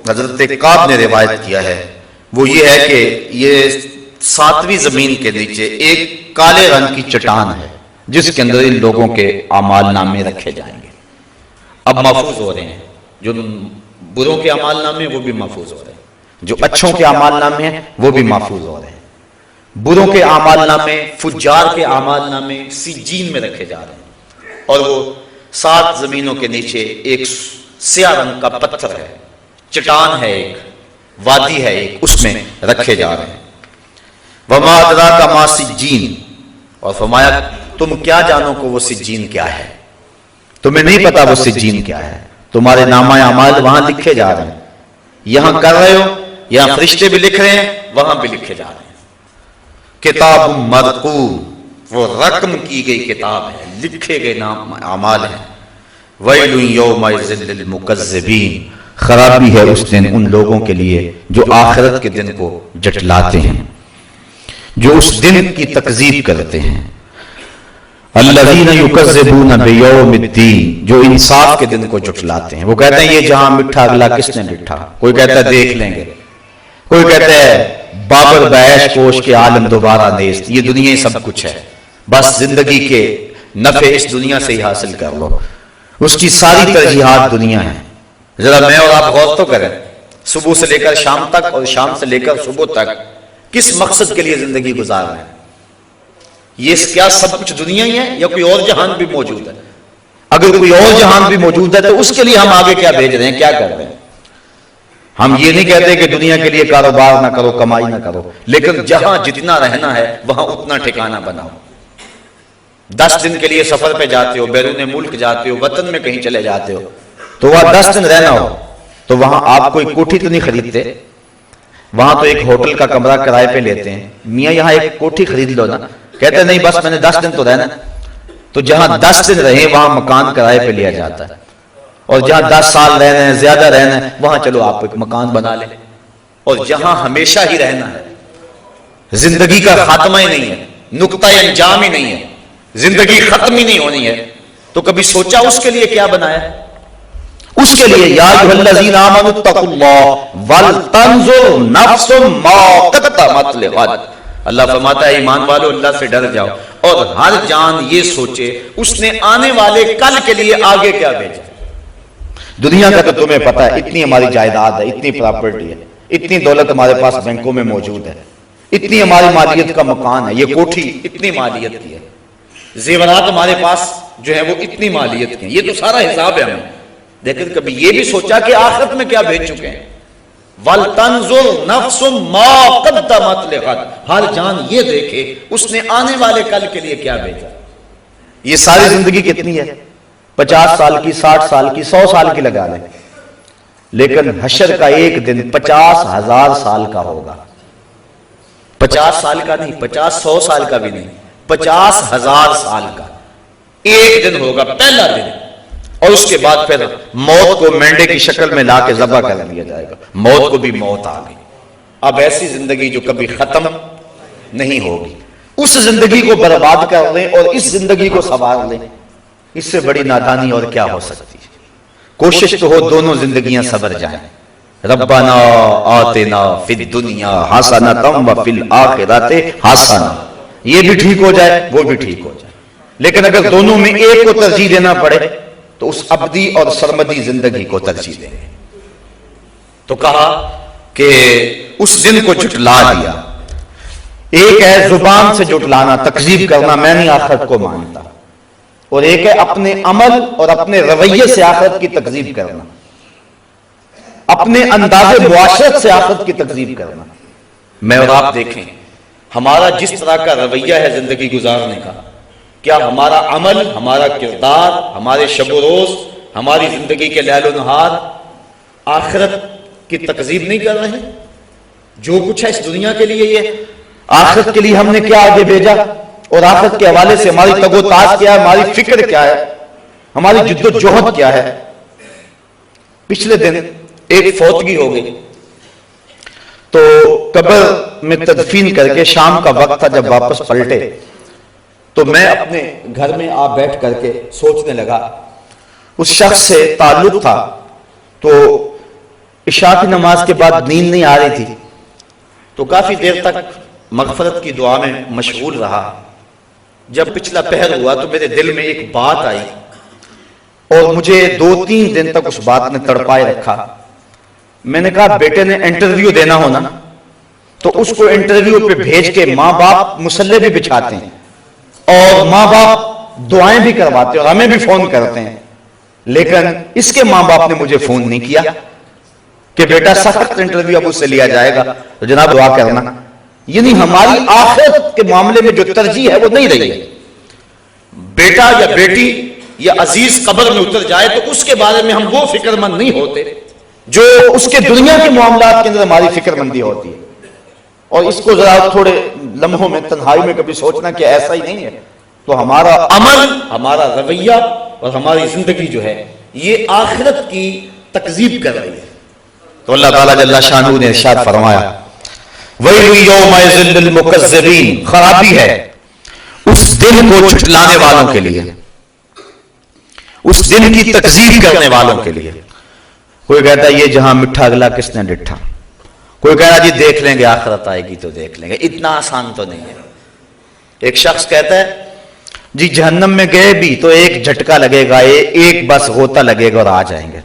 حضرت کعب نے روایت کیا ہے وہ یہ ہے کہ یہ 7ویں زمین کے نیچے ایک کالے رنگ کی چٹان ہے جس کے اندر ان لوگوں کے اعمال نامے رکھے جائیں گے. اب محفوظ ہو رہے ہیں، جو بروں کے اعمال نامے وہ بھی محفوظ ہو رہے ہیں، جو اچھوں کے اعمال نامے ہیں وہ بھی محفوظ ہو رہے ہیں. بروں کے اعمال نامے، فجار کے اعمال نامے سجین میں رکھے جا رہے ہیں، اور وہ 7 زمینوں کے نیچے ایک سیاہ رنگ کا پتھر ہے، چٹان ہے، ایک وادی ہے ایک، اس میں رکھے جا رہے ہیں. وما ادراک ما سجین، اور فرمایا تم کیا جانو کہ وہ سجین کیا ہے؟ تمہیں نہیں پتا وہ سجین کیا ہے. تمہارے نامہ اعمال وہاں لکھے جا رہے ہیں، یہاں کر رہے ہو، یہاں فرشتے بھی لکھ رہے ہیں، وہاں بھی لکھے جا رہے ہیں. کتاب مرقوم، وہ رقم کی گئی کتاب ہے، لکھے گئے نام اعمال ہیں. ویل یومئذ للمکذبین، خرابی ہے اس دن ان لوگوں کے لیے جو آخرت کے دن کو جٹلاتے ہیں، جو اس دن کی تکذیب کرتے ہیں. الذین یکذبون بیوم الدین، جو انصاف کے دن کو جٹلاتے ہیں. وہ کہتے ہیں یہ جہاں مٹھا اگلا کس نے لکھا، کوئی کہتا ہے دیکھ لیں گے، کوئی کہتا ہے بابر بیش کوش کے عالم دوبارہ نیست، یہ دنیا ہی سب کچھ ہے، بس زندگی کے نفع اس دنیا سے ہی حاصل کر لو. اس کی ساری ترجیحات دنیا ہیں. ذرا میں اور آپ غور تو کریں، صبح سے لے کر شام تک اور شام سے لے کر صبح تک کس مقصد کے لیے زندگی گزار رہے ہیں؟ یہ کیا سب کچھ دنیا ہی ہے یا کوئی اور جہان بھی موجود ہے؟ اگر کوئی اور جہان بھی موجود ہے تو اس کے لیے ہم آگے کیا بھیج رہے ہیں، کیا کر رہے ہیں؟ ہم یہ نہیں کہتے کہ دنیا کے لیے کاروبار نہ کرو، کمائی نہ کرو، لیکن جہاں جتنا رہنا ہے وہاں اتنا ٹھکانہ بناؤ. 10 دن کے لیے سفر پہ جاتے ہو، بیرون ملک جاتے ہو، وطن میں کہیں چلے جاتے ہو، تو وہاں 10 دن رہنا ہو تو وہاں آپ کوئی کوٹھی تو نہیں خریدتے، وہاں تو ایک ہوٹل کا کمرہ کرائے پہ لیتے ہیں. میاں یہاں ایک کوٹھی خرید لو نا، کہتے نہیں بس میں نے 10 دن تو رہنا. تو جہاں 10 دن رہیں وہاں مکان کرائے پہ لیا جاتا ہے، اور جہاں 10 سال رہنا ہے، زیادہ رہنا ہے، وہاں چلو آپ ایک مکان بنا لیں. اور جہاں ہمیشہ ہی رہنا ہے، زندگی کا خاتمہ ہی نہیں ہے، نقطہ انجام ہی نہیں ہے، زندگی ختم ہی نہیں ہونی ہے، تو کبھی سوچا اس کے لیے کیا بنایا؟ اس کے لیے یا ایھا الذین آمنوا اتقوا اللہ ولتنظر نفس ما قدمت لغد. اللہ فرماتا ہے ایمان والو اللہ سے ڈر جاؤ اور ہر جان یہ سوچے اس نے آنے والے کل کے لیے آگے کیا بھیجا. دنیا کا تو تمہیں پتا ہے، اتنی ہماری جائیداد ہے، اتنی پراپرٹی ہے، اتنی دولت ہمارے پاس بینکوں میں موجود ہے، اتنی ہماری مالیت کا مکان ہے، یہ کوٹھی اتنی مالیت کی ہے، زیورات ہمارے پاس جو ہے وہ اتنی مالیت کی ہے، یہ تو سارا حساب ہے ہمیں. لیکن کبھی یہ بھی سوچا کہ آخرت میں کیا بھیج چکے ہیں؟ وَلْتَنْظُرْ نَفْسٌ مَا قَدَّمَتْ لِغَدٍ، ہر جان یہ دیکھے اس نے آنے والے کل کے لیے کیا بھیجا. یہ ساری زندگی کتنی ہے؟ 50 سال کی، 60 سال کی، 100 سال کی لگا لیں، لیکن حشر کا ایک دن 50,000 سال کا ہوگا. 50 سال کا نہیں، 100 سال کا بھی نہیں، 50,000 سال کا ایک دن ہوگا، پہلا دن. اور اس کے بعد پھر موت کو مینڈے کی شکل میں لا کے ذبح کر دیا جائے گا. موت کو بھی موت آ گئی. اب ایسی زندگی جو کبھی ختم نہیں ہوگی، اس زندگی کو برباد کر لیں اور اس زندگی کو سنوار لیں، اس سے بڑی نادانی اور کیا ہو سکتی ہے؟ کوشش تو ہو دونوں زندگیاں سنور جائیں. ربنا آتنا فی الدنیا حسنۃ وفی الآخرۃ حسنۃ، یہ بھی ٹھیک ہو جائے وہ بھی ٹھیک ہو جائے. لیکن اگر دونوں میں ایک کو ترجیح دینا پڑے تو اس ابدی اور سرمدی زندگی کو ترجیح دیں. تو کہا کہ اس دن کو جھٹلا دیا. ایک ہے زبان سے جھٹلانا، تکذیب کرنا، میں نہیں آخرت کو مانتا، اور ایک ہے اپنے عمل اور اپنے رویے سے آخرت کی تکذیب کرنا، اپنے انداز معاشرت سے آخرت کی تکذیب کرنا. میں اور آپ دیکھیں ہمارا جس طرح کا رویہ ہے زندگی گزارنے کا، کیا ہمارا عمل، ہمارا کردار، ہمارے شب و روز، ہماری زندگی کے لیل و نہار آخرت کی تکذیب نہیں کر رہے ہیں؟ جو کچھ ہے اس دنیا کے لیے، یہ آخرت کے لیے ہم نے کیا آگے بھیجا، اور آخرت کے حوالے سے ہماری تگ و تاز کیا ہے، ہماری فکر کیا ہے، ہماری جد و جہد کیا ہے؟ پچھلے دن ایک فوتگی ہو گئی، تو قبر میں تدفین کر کے شام کا وقت تھا، جب واپس پلٹے تو میں اپنے گھر میں آ بیٹھ کر کے سوچنے لگا، اس شخص سے تعلق تھا تو عشاء کی نماز کے بعد نیند نہیں آ رہی تھی، تو کافی دیر تک مغفرت کی دعا میں مشغول رہا۔ جب پچھلا پہر ہوا تو میرے دل میں ایک بات آئی، اور مجھے 2-3 دن تک اس بات نے تڑپائے رکھا۔ میں نے کہا بیٹے نے انٹرویو دینا ہونا تو اس کو انٹرویو پہ بھیج کے ماں باپ مصلے بھی بچھاتے ہیں، اور ماں باپ دعائیں بھی کرواتے ہیں، اور ہمیں بھی فون کرتے ہیں، لیکن اس کے ماں باپ نے مجھے فون نہیں کیا کہ بیٹا سخت انٹرویو اب اس سے لیا جائے گا تو جناب دعا کرنا۔ یعنی ہماری آخرت کے معاملے میں جو ترجیح ہے وہ نہیں رہی ہے۔ بیٹا یا بیٹی یا عزیز قبر میں اتر جائے تو اس کے بارے میں ہم وہ فکر مند نہیں ہوتے جو اس کے دنیا کے معاملات کے اندر ہماری فکر مندی ہوتی ہے۔ اور اس کو ذرا تھوڑے لمحوں میں تنہائی میں کبھی سوچنا کہ ایسا ہی نہیں ہے، تو ہمارا عمل، ہمارا رویہ اور ہماری زندگی جو ہے یہ آخرت کی تکذیب کر رہی ہے۔ تو اللہ تعالیٰ جل شانہ نے ارشاد فرمایا، وَيْلٌ يَوْمَئِذٍ لِّلْمُكَذِّبِينَ، خرابی ہے اس دن کو جھٹلانے والوں کے لیے، اس دن کی تکذیب کرنے والوں کے لیے۔ کوئی کہتا ہے یہ جہاں مٹھا اگلا کس نے ڈٹھا، کوئی کہتا ہے جی دیکھ لیں گے آخرت آئے گی تو دیکھ لیں گے، اتنا آسان تو نہیں ہے۔ ایک شخص کہتا ہے جی جہنم میں گئے بھی تو ایک جھٹکا لگے گا، ایک بس غوطہ لگے گا اور آ جائیں گے۔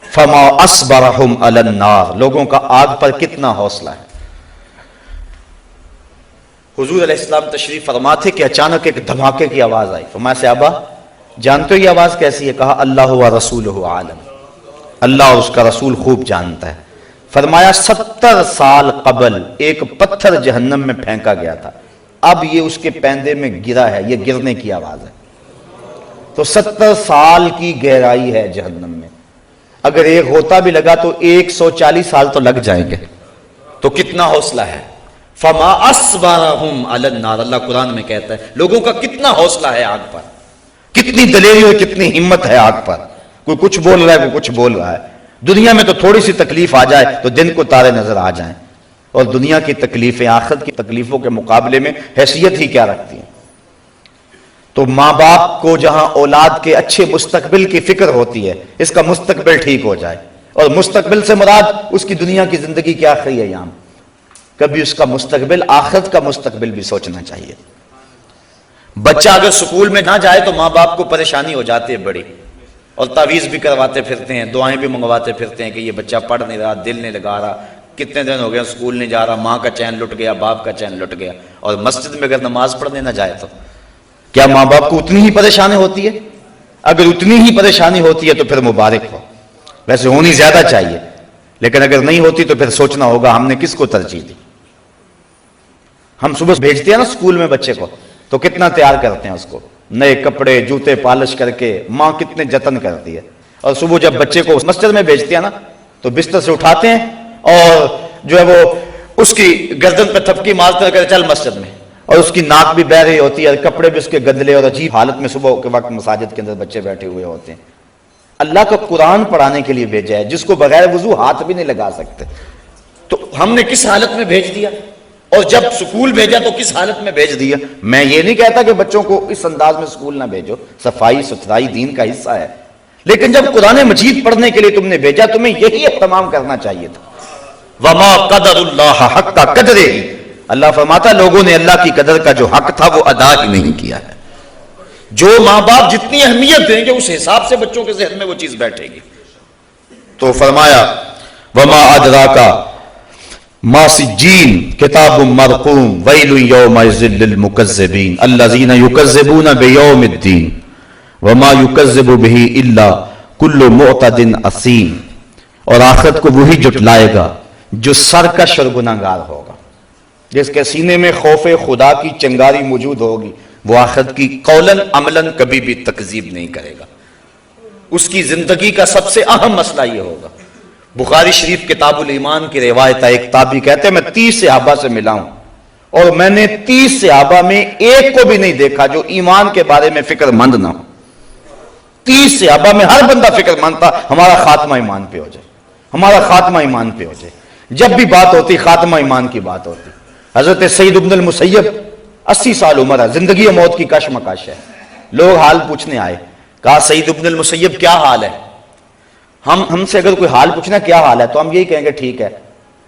فما اصبرهم علی النار، لوگوں کا آگ پر کتنا حوصلہ ہے۔ حضور علیہ السلام تشریف فرما تھے کہ اچانک ایک دھماکے کی آواز آئی۔ فرمایا صحابہ جانتے ہو یہ آواز کیسی ہے؟ کہا اللہ و رسولہ عالم، اللہ اور اس کا رسول خوب جانتا ہے۔ فرمایا 70 سال قبل ایک پتھر جہنم میں پھینکا گیا تھا، اب یہ اس کے پیندے میں گرا ہے، یہ گرنے کی آواز ہے۔ تو 70 سال کی گہرائی ہے جہنم میں، اگر ایک ہوتا بھی لگا تو 140 سال تو لگ جائیں گے، تو کتنا حوصلہ ہے۔ فما اصبرهم علی النار، اللہ قرآن میں کہتا ہے لوگوں کا کتنا حوصلہ ہے آگ پر، کتنی دلیری اور کتنی ہمت ہے آگ پر۔ کوئی کچھ بول رہا ہے، کوئی کچھ بول رہا ہے۔ دنیا میں تو تھوڑی سی تکلیف آ جائے تو دن کو تارے نظر آ جائیں، اور دنیا کی تکلیفیں آخرت کی تکلیفوں کے مقابلے میں حیثیت ہی کیا رکھتی ہیں۔ تو ماں باپ کو جہاں اولاد کے اچھے مستقبل کی فکر ہوتی ہے، اس کا مستقبل ٹھیک ہو جائے، اور مستقبل سے مراد اس کی دنیا کی زندگی کے آخری ایام، کبھی اس کا مستقبل آخرت کا مستقبل بھی سوچنا چاہیے۔ بچہ اگر سکول میں نہ جائے تو ماں باپ کو پریشانی ہو جاتی ہے بڑی، اور تعویذ بھی کرواتے پھرتے ہیں، دعائیں بھی منگواتے پھرتے ہیں کہ یہ بچہ پڑھ نہیں رہا، دل نہیں لگا رہا، کتنے دن ہو گئے سکول نہیں جا رہا، ماں کا چین لٹ گیا، باپ کا چین لٹ گیا۔ اور مسجد میں اگر نماز پڑھنے نہ جائے تو کیا ماں باپ کو اتنی ہی پریشانی ہوتی ہے؟ اگر اتنی ہی پریشانی ہوتی ہے تو پھر مبارک ہو، ویسے ہونی زیادہ چاہیے، لیکن اگر نہیں ہوتی تو پھر سوچنا ہوگا ہم نے کس کو ترجیح دی۔ ہم صبح بھیجتے ہیں نا اسکول میں بچے کو تو کتنا تیار کرتے ہیں اس کو، نئے کپڑے جوتے پالش کر کے، ماں کتنے جتن کرتی ہے، اور صبح جب بچے کو مسجد میں بھیجتے ہیں نا تو بستر سے اٹھاتے ہیں اور جو ہے وہ اس کی گردن پہ تھپکی مارتے کر چل مسجد میں، اور اس کی ناک بھی بہ رہی ہوتی ہے اور کپڑے بھی اس کے گندلے اور عجیب حالت میں صبح کے وقت مساجد کے اندر بچے بیٹھے ہوئے ہوتے ہیں۔ اللہ کا قرآن پڑھانے کے لیے بھیجا ہے جس کو بغیر وضو ہاتھ بھی نہیں لگا سکتے، تو ہم نے کس حالت میں بھیج دیا، اور جب سکول بھیجا تو کس حالت میں بھیج دیا۔ میں یہ نہیں کہتا کہ بچوں کو اس انداز میں سکول نہ بھیجو، صفائی ستھرائی دین کا حصہ ہے، لیکن جب قرآن مجید پڑھنے کے لیے تم نے بھیجا تمہیں یہی اہتمام کرنا چاہیے تھا۔ وما قدر اللہ حق قدرہ، اللہ فرماتا لوگوں نے اللہ کی قدر کا جو حق تھا وہ ادا ہی نہیں کیا ہے۔ جو ماں باپ جتنی اہمیت دیں گے اس حساب سے بچوں کے ذہن میں وہ چیز بیٹھے گی۔ تو فرمایا وما ادراک ما سجین کتاب مرقوم ویل یومئذ للمکذبین الذین یکذبون بیوم الدین وما یکذب بہ الا کل معتد اثیم، اور آخرت کو وہی جٹلائے گا جو سرکش اور گناہگار ہوگا۔ جس کے سینے میں خوف خدا کی چنگاری موجود ہوگی، وہ آخرت کی قولاً عملاً کبھی بھی تکذیب نہیں کرے گا۔ اس کی زندگی کا سب سے اہم مسئلہ یہ ہوگا۔ بخاری شریف کتاب الایمان کی روایت ہے، ایک تابعی کہتے ہیں میں 30 صحابہ سے ملا ہوں اور میں نے 30 صحابہ میں ایک کو بھی نہیں دیکھا جو ایمان کے بارے میں فکر مند نہ ہو۔ 30 صحابہ میں ہر بندہ فکر مند تھا ہمارا خاتمہ ایمان پہ ہو جائے، ہمارا خاتمہ ایمان پہ ہو جائے۔ جب بھی بات ہوتی خاتمہ ایمان کی بات ہوتی۔ حضرت سعید بن المسیب 80 سال عمر ہے، زندگی و موت کی کشمکش ہے۔ لوگ حال پوچھنے آئے، کہا سعید بن المسیب کیا حال ہے؟ ہم سے اگر کوئی حال پوچھنا کیا حال ہے تو ہم یہی کہیں گے ٹھیک ہے،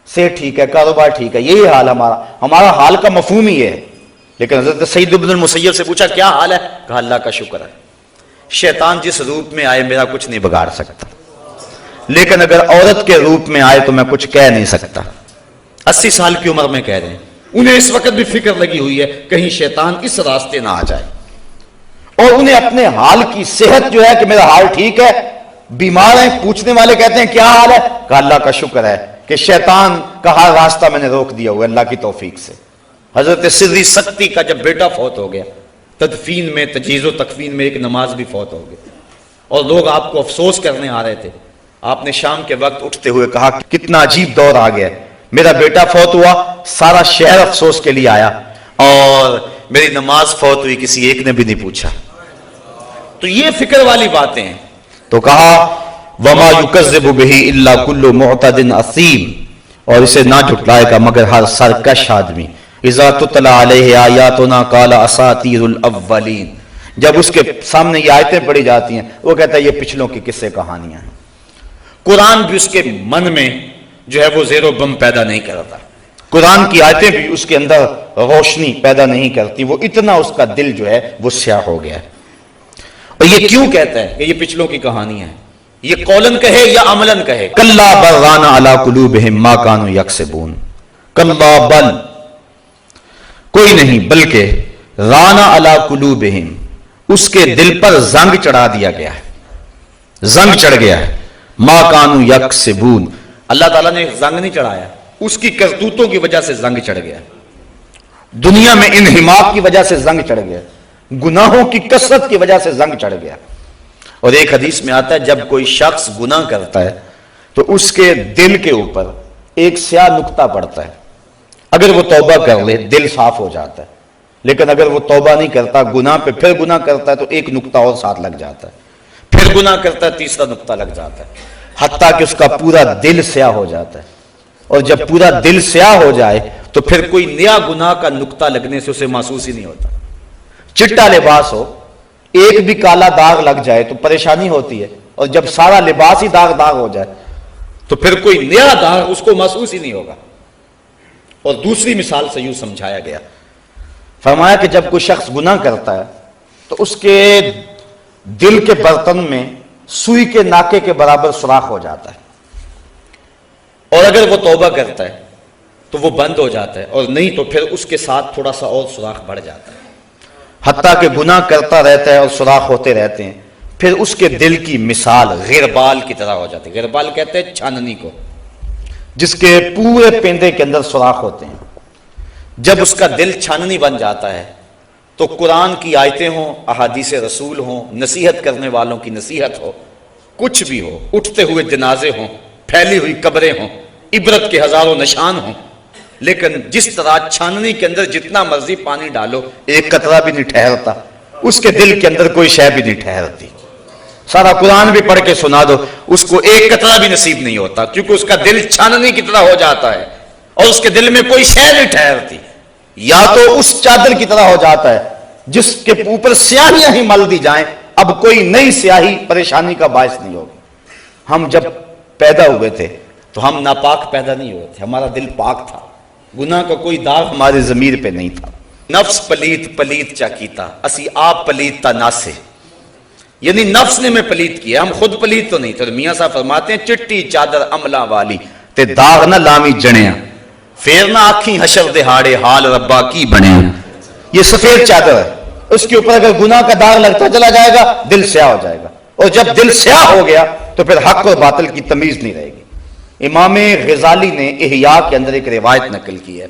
صحت ٹھیک ہے، کاروبار ٹھیک ہے، یہی حال ہمارا حال کا مفہوم ہی ہے۔ لیکن حضرت سعید بن المسیب سے پوچھا کیا حال ہے؟ کہا اللہ کا شکر ہے، شیطان جس روپ میں آئے میرا کچھ نہیں بگاڑ سکتا، لیکن اگر عورت کے روپ میں آئے تو میں کچھ کہہ نہیں سکتا۔ 80 سال کی عمر میں کہہ رہے ہیں، انہیں اس وقت بھی فکر لگی ہوئی ہے کہیں شیطان اس راستے نہ آ جائے، اور انہیں اپنے حال کی صحت جو ہے کہ میرا حال ٹھیک ہے، بیمار ہیں، پوچھنے والے کہتے ہیں کیا حال ہے؟ کہا اللہ کا شکر ہے کہ شیطان کا ہر راستہ میں نے روک دیا ہوا اللہ کی توفیق سے۔ حضرت سری سکتی کا جب بیٹا فوت ہو گیا، تدفین میں تجہیز و تکفین میں ایک نماز بھی فوت ہو گئی، اور لوگ آپ کو افسوس کرنے آ رہے تھے۔ آپ نے شام کے وقت اٹھتے ہوئے کہا کتنا عجیب دور آ گیا، میرا بیٹا فوت ہوا، سارا شہر افسوس کے لیے آیا، اور میری نماز فوت ہوئی کسی ایک نے بھی نہیں پوچھا۔ تو یہ فکر والی باتیں ہیں۔ تو کہا وما یکذب بہ الا کل معتد اثیم، اور اسے نہ جھٹلائے گا مگر ہر سرکش آدمی۔ اذا تتلی علیہ آیاتنا قال اساطیر الاولین، جب اس کے سامنے یہ آیتیں پڑھی جاتی ہیں وہ کہتا ہے یہ پچھلوں کی قصے کہانیاں ہیں۔ قرآن بھی اس کے من میں جو ہے وہ زیر و بم پیدا نہیں کرتا، قرآن کی آیتیں بھی اس کے اندر روشنی پیدا نہیں کرتی، وہ اتنا اس کا دل جو ہے وہ سیاہ ہو گیا ہے۔ اور یہ کیوں کہتا ہے کہ یہ پچھلوں کی کہانیاں ہیں؟ یہ قولن کہے یا عملن کہے؟ کلا بل ران علی قلوبہم ما کانوا یکسبون، کلا بل کوئی نہیں بلکہ ران علی قلوبہم اس کے دل پر زنگ چڑھا دیا گیا ہے، زنگ چڑھ گیا ہے، ما کانوا یکسبون، اللہ تعالیٰ نے زنگ نہیں چڑھایا، اس کی کرتوتوں کی وجہ سے زنگ چڑھ گیا، دنیا میں انحماق کی وجہ سے زنگ چڑھ گیا، گناہوں کی کثرت کی وجہ سے زنگ چڑھ گیا۔ اور ایک حدیث میں آتا ہے جب کوئی شخص گناہ کرتا ہے تو اس کے دل کے اوپر ایک سیاہ نقطہ پڑتا ہے، اگر وہ توبہ کر لے دل صاف ہو جاتا ہے، لیکن اگر وہ توبہ نہیں کرتا گناہ پہ پھر گناہ کرتا ہے تو ایک نقطہ اور ساتھ لگ جاتا ہے، پھر گناہ کرتا ہے تیسرا نقطہ لگ جاتا ہے، حتیٰ کہ اس کا پورا دل سیاہ ہو جاتا ہے۔ اور جب پورا دل سیاہ ہو جائے تو پھر کوئی نیا گناہ کا نقطہ لگنے سے اسے محسوس ہی نہیں ہوتا۔ چٹا لباس ہو، ایک بھی کالا داغ لگ جائے تو پریشانی ہوتی ہے، اور جب سارا لباس ہی داغ داغ ہو جائے تو پھر کوئی نیا داغ اس کو محسوس ہی نہیں ہوگا۔ اور دوسری مثال سے یوں سمجھایا گیا، فرمایا کہ جب کوئی شخص گناہ کرتا ہے تو اس کے دل کے برتن میں سوئی کے ناکے کے برابر سوراخ ہو جاتا ہے، اور اگر وہ توبہ کرتا ہے تو وہ بند ہو جاتا ہے، اور نہیں تو پھر اس کے ساتھ تھوڑا سا اور سوراخ بڑھ جاتا ہے، حتیٰ کہ گناہ کرتا رہتا ہے اور سوراخ ہوتے رہتے ہیں۔ پھر اس کے دل کی مثال غربال کی طرح ہو جاتی ہے، غربال کہتے ہیں چھاننی کو، جس کے پورے پیندے کے اندر سوراخ ہوتے ہیں۔ جب اس کا دل چھاننی بن جاتا ہے تو قرآن کی آیتیں ہوں، احادیث رسول ہوں، نصیحت کرنے والوں کی نصیحت ہو، کچھ بھی ہو، اٹھتے ہوئے جنازے ہوں، پھیلی ہوئی قبریں ہوں، عبرت کے ہزاروں نشان ہوں، لیکن جس طرح چھاننی کے اندر جتنا مرضی پانی ڈالو ایک قطرہ بھی نہیں ٹھہرتا، اس کے دل کے اندر کوئی شے بھی نہیں ٹھہرتی۔ سارا قرآن بھی پڑھ کے سنا دو اس کو ایک قطرہ بھی نصیب نہیں ہوتا، کیونکہ اس کا دل چھاننی کی طرح ہو جاتا ہے اور اس کے دل میں کوئی شے نہیں ٹھہرتی۔ یا تو اس چادر کی طرح ہو جاتا ہے جس کے اوپر سیاہیاں ہی مل دی جائیں، اب کوئی نئی سیاہی پریشانی کا باعث نہیں ہوگی۔ ہم جب پیدا ہوئے تھے تو ہم ناپاک پیدا نہیں ہوئے تھے، ہمارا دل پاک تھا، گناہ کا کوئی داغ ہمارے ضمیر پہ نہیں تھا۔ نفس پلیت پلیت چا کیتا اسی آپ پلیت تا ناسے، یعنی نفس نے میں پلیت کیا، ہم خود پلیت تو نہیں تھے۔ میاں صاحب فرماتے ہیں چٹی چادر عملہ والی تے داغ نہ لامی جنیاں، پھر نہ آکھیں حشر دہاڑے حال ربا کی بنے۔ یہ سفید چادر ہے، اس کے اوپر اگر گناہ کا داغ لگتا چلا جائے گا دل سیاہ ہو جائے گا، اور جب دل سیاہ ہو گیا تو پھر حق اور باطل کی تمیز نہیں رہے گی۔ امام غزالی نے احیاء کے اندر ایک روایت نقل کی ہے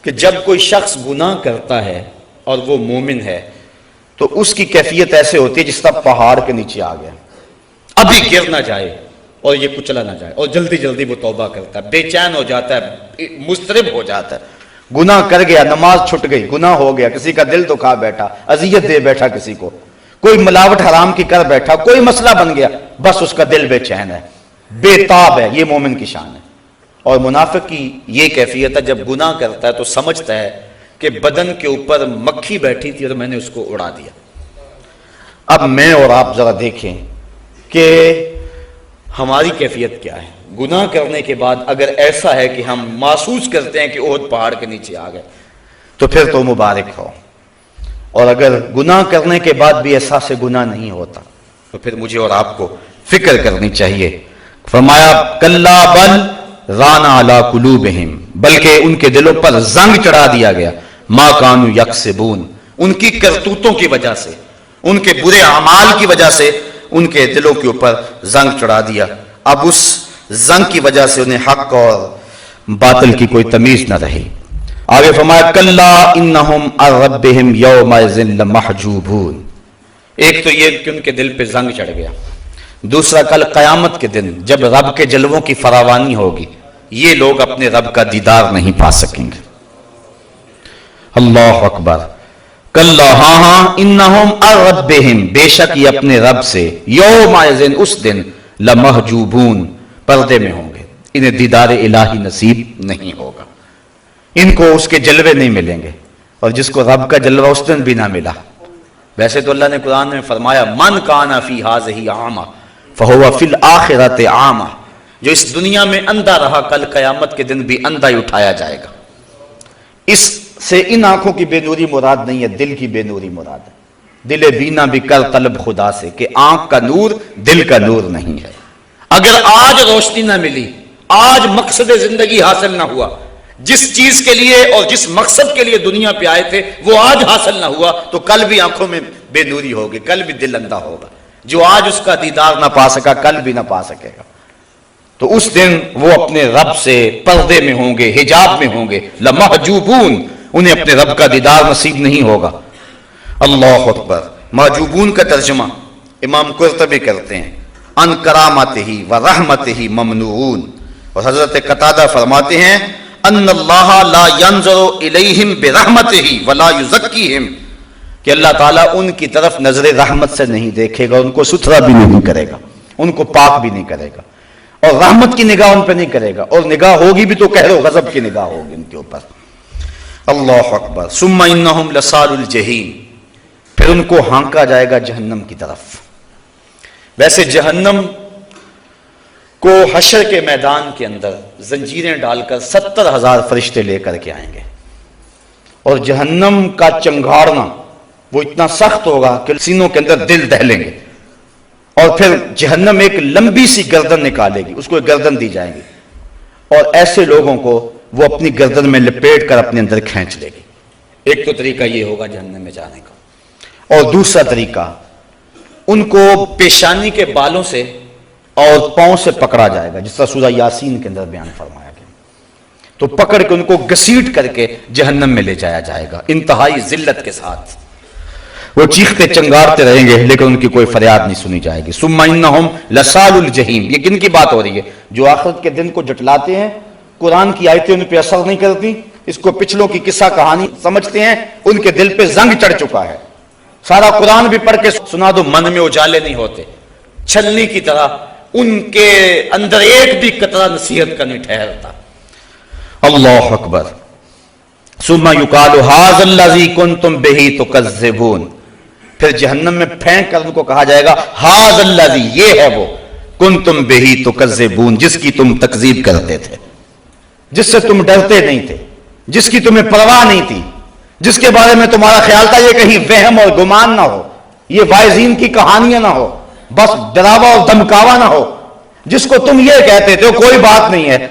کہ جب کوئی شخص گناہ کرتا ہے اور وہ مومن ہے تو اس کی کیفیت ایسے ہوتی ہے جس طرح پہاڑ کے نیچے آ گیا، ابھی گر نہ جائے اور یہ کچلا نہ جائے، اور جلدی جلدی وہ توبہ کرتا ہے، بے چین ہو جاتا ہے، مضطرب ہو جاتا ہے۔ گناہ کر گیا، نماز چھٹ گئی، گناہ ہو گیا، کسی کا دل دکھا بیٹھا، اذیت دے بیٹھا، کسی کو کوئی ملاوٹ حرام کی کر بیٹھا، کوئی مسئلہ بن گیا، بس اس کا دل بے چین ہے، بے تاب ہے۔ یہ مومن کی شان ہے۔ اور منافق کی یہ کیفیت ہے، جب گناہ کرتا ہے تو سمجھتا ہے کہ بدن کے اوپر مکھی بیٹھی تھی اور میں نے اس کو اڑا دیا۔ اب میں اور آپ ذرا دیکھیں کہ ہماری کیفیت کیا ہے گناہ کرنے کے بعد۔ اگر ایسا ہے کہ ہم محسوس کرتے ہیں کہ احد پہاڑ کے نیچے آ گئے تو پھر تو مبارک ہو، اور اگر گناہ کرنے کے بعد بھی احساس گناہ نہیں ہوتا تو پھر مجھے اور آپ کو فکر کرنی چاہیے۔ فرمایا کلا بل رانا علی قلوبہم، بلکہ ان کے دلوں پر زنگ چڑھا دیا گیا، ما کانوا یکسبون، ان کی کرتوتوں کی وجہ سے، ان کے برے اعمال کی وجہ سے ان کے دلوں کے اوپر زنگ چڑھا دیا۔ اب اس زنگ کی وجہ سے انہیں حق اور باطل کی کوئی تمیز نہ رہی۔ آگے فرمایا کلا انہم عن ربہم یومئذ لمحجوبون، ایک تو یہ کہ ان کے دل پہ زنگ چڑھ گیا، دوسرا کل قیامت کے دن جب رب کے جلووں کی فراوانی ہوگی یہ لوگ اپنے رب کا دیدار نہیں پا سکیں گے۔ اللہ اکبر۔ کلا ہاں انہم عن ربہم، بے شک یہ اپنے رب سے، یومئذ اس دن، لمحجوبون پردے میں ہوں گے، انہیں دیدار الہی نصیب نہیں ہوگا، ان کو اس کے جلوے نہیں ملیں گے، اور جس کو رب کا جلوہ اس دن بھی نہ ملا۔ ویسے تو اللہ نے قرآن میں فرمایا من کان فی ہذہ اعمی فہو فی الآخرۃ اعمی، جو اس دنیا میں اندھا رہا کل قیامت کے دن بھی اندھا ہی اٹھایا جائے گا۔ اس سے ان آنکھوں کی بے نوری مراد نہیں ہے، دل کی بے نوری مراد ہے۔ دل بینا بھی کر طلب خدا سے، کہ آنکھ کا نور دل کا نور نہیں ہے۔ اگر آج روشنی نہ ملی، آج مقصد زندگی حاصل نہ ہوا، جس چیز کے لیے اور جس مقصد کے لیے دنیا پہ آئے تھے وہ آج حاصل نہ ہوا تو کل بھی آنکھوں میں بے نوری ہوگی، کل بھی دل اندھا ہوگا۔ جو آج اس کا دیدار نہ پا سکا کل بھی نہ پا سکے گا۔ تو اس دن وہ اپنے رب سے پردے میں ہوں گے، حجاب میں ہوں گے، لمحجوبون، انہیں اپنے رب کا دیدار نصیب نہیں ہوگا۔ اللہ اکبر۔ محجوبون کا ترجمہ امام قرطبی کرتے ہیں ان کرامتہ و رحمتہ ممنوعون، اور حضرت قتادہ فرماتے ہیں ان اللہ لا ينظر الیہم برحمتہ ولا یزکیہم، کہ اللہ تعالیٰ ان کی طرف نظر رحمت سے نہیں دیکھے گا، ان کو ستھرا بھی نہیں کرے گا، ان کو پاک بھی نہیں کرے گا، اور رحمت کی نگاہ ان پہ نہیں کرے گا، اور نگاہ ہوگی بھی تو قہر و غضب کی نگاہ ہوگی ان کے اوپر۔ اللہ اکبر۔ ثم انہم لصال الجحیم، پھر ان کو ہانکا جائے گا جہنم کی طرف۔ ویسے جہنم کو حشر کے میدان کے اندر زنجیریں ڈال کر 70,000 فرشتے لے کر کے آئیں گے، اور جہنم کا چنگھاڑنا وہ اتنا سخت ہوگا کہ سینوں کے اندر دل دہلیں گے، اور پھر جہنم ایک لمبی سی گردن نکالے گی، اس کو ایک گردن دی جائے گی، اور ایسے لوگوں کو وہ اپنی گردن میں لپیٹ کر اپنے اندر کھینچ لے گی۔ ایک تو طریقہ یہ ہوگا جہنم میں جانے کا، اور دوسرا طریقہ ان کو پیشانی کے بالوں سے اور پاؤں سے پکڑا جائے گا، جس طرح سورہ یاسین کے اندر بیان فرمایا گیا، تو پکڑ کے ان کو گھسیٹ کر کے جہنم میں لے جایا جائے گا انتہائی ذلت کے ساتھ۔ وہ چیختے چنگارتے رہیں گے لیکن ان کی کوئی فریاد نہیں سنی جائے گی۔ ثم انہم لصال الجحیم، یہ کن کی بات ہو رہی ہے؟ جو آخرت کے دن کو جھٹلاتے ہیں، قرآن کی آیتیں ان پہ اثر نہیں کرتی، اس کو پچھلوں کی قصہ کہانی سمجھتے ہیں، ان کے دل پہ زنگ چڑھ چکا ہے۔ سارا قرآن بھی پڑھ کے سنا دو، من میں اجالے نہیں ہوتے، چھلنی کی طرح ان کے اندر ایک بھی قطرہ نصیحت کا نہیں ٹھہرتا۔ اللہ اکبر۔ ثم یقال ھذا الذی کنتم بہ تکذبون، پھر جہنم میں پھینک کر ان کو کہا جائے گا ھذا الذی، یہ ہے وہ، کنتم بہ تکذبون، جس کی تم تکذیب کرتے تھے، جس سے تم ڈرتے نہیں تھے، جس کی تمہیں پرواہ نہیں تھی، جس کے بارے میں تمہارا خیال تھا یہ کہیں وہم اور گمان نہ ہو، یہ واعظین کی کہانیاں نہ ہو، بس ڈراوا اور دمکاوا نہ ہو، جس کو تم یہ کہتے تھے کوئی بات نہیں ہے،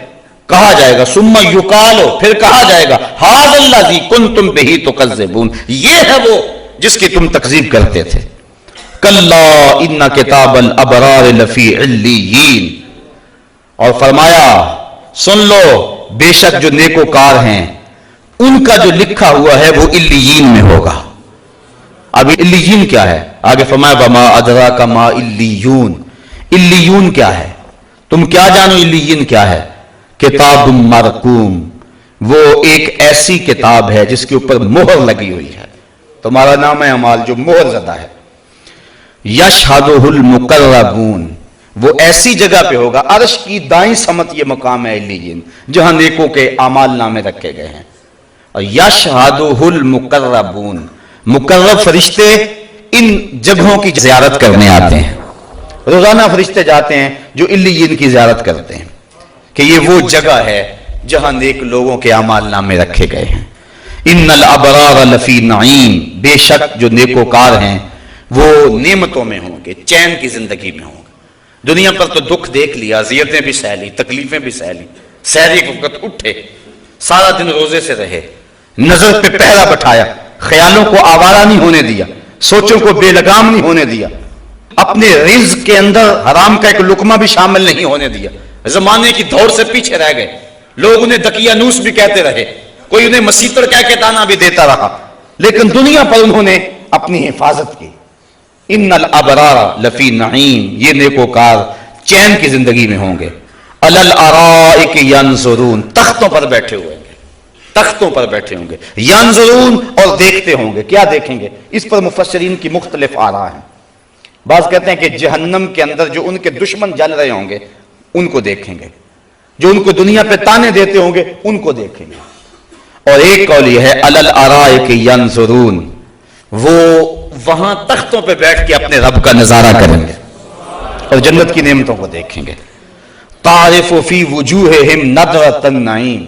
کہا جائے گا ثم یقال، پھر کہا جائے گا ھذا الذی کنتم بہ تکذبون، یہ ہے وہ جس کی تم تکذیب کرتے تھے۔ کلا ان کتاب الابرار لفی علیین، اور فرمایا سن لو، بے شک جو نیکوکار ہیں ان کا جو لکھا ہوا ہے وہ علیین میں ہوگا. اب علیین کیا ہے؟ آگے فرمایا وما ادراک ما علیون. علیون کیا ہے؟ تم کیا جانو علیین کیا ہے؟ کتاب مرقوم، وہ ایک ایسی کتاب ہے جس کے اوپر مہر لگی ہوئی ہے. تمہارا نام ہے اعمال جو مہر زدہ ہے. یشہدہ المقربون، وہ ایسی جگہ پہ ہوگا، عرش کی دائیں سمت یہ مقام ہے علیین، جہاں نیکوں کے اعمال نامے رکھے گئے ہیں. اور یشہدہ المقربون، مقرب فرشتے ان جگہوں کی زیارت کرنے آتے ہیں. روزانہ فرشتے جاتے ہیں جو علیین کی زیارت کرتے ہیں کہ یہ وہ جگہ ہے جہاں نیک لوگوں کے اعمال نامے رکھے گئے ہیں. ان الابرار لفی نعیم، بے شک جو نیکوکار ہیں وہ نعمتوں میں ہوں گے، چین کی زندگی میں ہوں گے. دنیا پر تو دکھ دیکھ لیا، اذیتیں بھی سہ لی، تکلیفیں بھی سہ لی. سحری کے وقت اٹھے، سارا دن روزے سے رہے، نظر پہ پہرا بٹھایا، خیالوں کو آوارہ نہیں ہونے دیا، سوچوں کو بے لگام نہیں ہونے دیا، اپنے رزق کے اندر حرام کا ایک لقمہ بھی شامل نہیں ہونے دیا. زمانے کی دوڑ سے پیچھے رہ گئے. لوگ انہیں دقیانوس بھی کہتے رہے، کوئی انہیں مسیطر کہہ کے تانا بھی دیتا رہا، لیکن دنیا پر انہوں نے اپنی حفاظت کی. ان الابرار لفی نعیم، یہ نیکوکار چین کی زندگی میں ہوں گے. علی الارائک ینظرون، تختوں پر بیٹھے ہوئے ہیں، تختوں پر بیٹھے ہوں گے. ینظرون، اور دیکھتے ہوں گے. کیا دیکھیں گے؟ اس پر مفسرین کی مختلف آراء ہیں. بعض کہتے ہیں کہ جہنم کے اندر جو ان کے دشمن جل رہے ہوں گے ان کو دیکھیں گے، جو ان کو دنیا پہ تانے دیتے ہوں گے ان کو دیکھیں گے. اور ایک قول یہ ہے علی الارائک ینظرون، وہ وہاں تختوں پہ بیٹھ کے اپنے رب کا نظارہ کریں گے اور جنت کی نعمتوں کو دیکھیں گے. تعرف فی وجوہہم نضرۃ النعیم،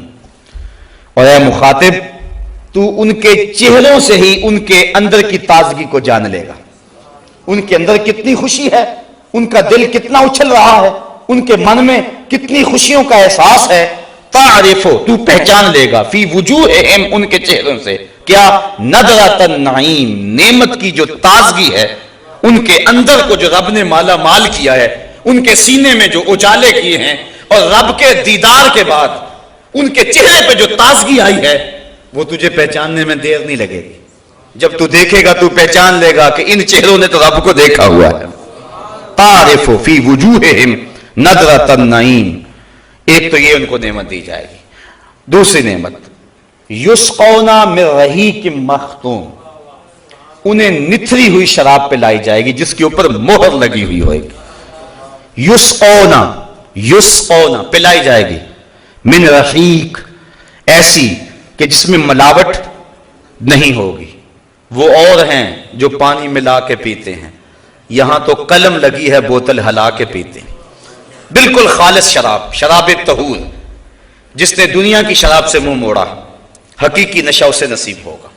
اور اے مخاطب تو ان کے چہروں سے ہی ان کے اندر کی تازگی کو جان لے گا. ان کے اندر کتنی خوشی ہے، ان کا دل کتنا اچھل رہا ہے، ان کے من میں کتنی خوشیوں کا احساس ہے. تعرف، تو پہچان لے گا، فی وجوہہم، ان کے چہروں سے، کیا؟ نضرۃ النعیم، نعمت کی جو تازگی ہے. ان کے اندر کو جو رب نے مالا مال کیا ہے، ان کے سینے میں جو اجالے کیے ہیں، اور رب کے دیدار کے بعد ان کے چہرے پہ جو تازگی آئی ہے، وہ تجھے پہچاننے میں دیر نہیں لگے گی. جب تو دیکھے گا تو پہچان لے گا کہ ان چہروں نے تو رب کو دیکھا ہوا ہے. تعرف فی وجوہہم نضرۃ النعیم، ایک تو یہ ان کو نعمت دی جائے گی. دوسری نعمت یسقون من رحیق مختوم، انہیں نتھری ہوئی شراب پلائی جائے گی جس کے اوپر مہر لگی ہوئی ہوئے گی. یسقون پلائی جائے گی. من رحیق، ایسی کہ جس میں ملاوٹ نہیں ہوگی. وہ اور ہیں جو پانی ملا کے پیتے ہیں، یہاں تو قلم لگی ہے، بوتل ہلا کے پیتے ہیں. بالکل خالص شراب، شراب طہور. جس نے دنیا کی شراب سے منہ موڑا حقیقی نشہ اسے نصیب ہوگا.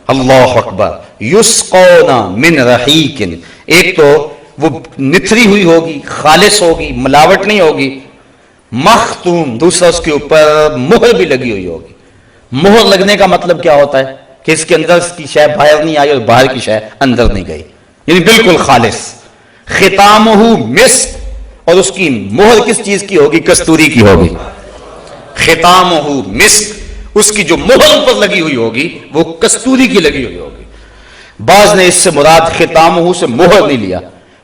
اللہ اکبر. یسقون من رحیق، ایک تو وہ نتھری ہوئی ہوگی، خالص ہوگی، ملاوٹ نہیں ہوگی. مختوم، دوسرا اس کے اوپر مہر بھی لگی ہوئی ہوگی. مہر لگنے کا مطلب کیا ہوتا ہے؟ کہ اس کے اندر کی شے باہر نہیں آئی اور باہر کی شے اندر نہیں گئی، یعنی بالکل خالص. ختامہ مسک، اور اس کی مہر کس چیز کی ہوگی؟ کستوری کی ہوگی. ختامہ مسک، اس کی جو مہر پر لگی ہوئی ہوگی وہ کستوری کی لگی ہوئی ہوگی. بعض نے اس سے مراد ختامہ سے مہر نہیں لیا،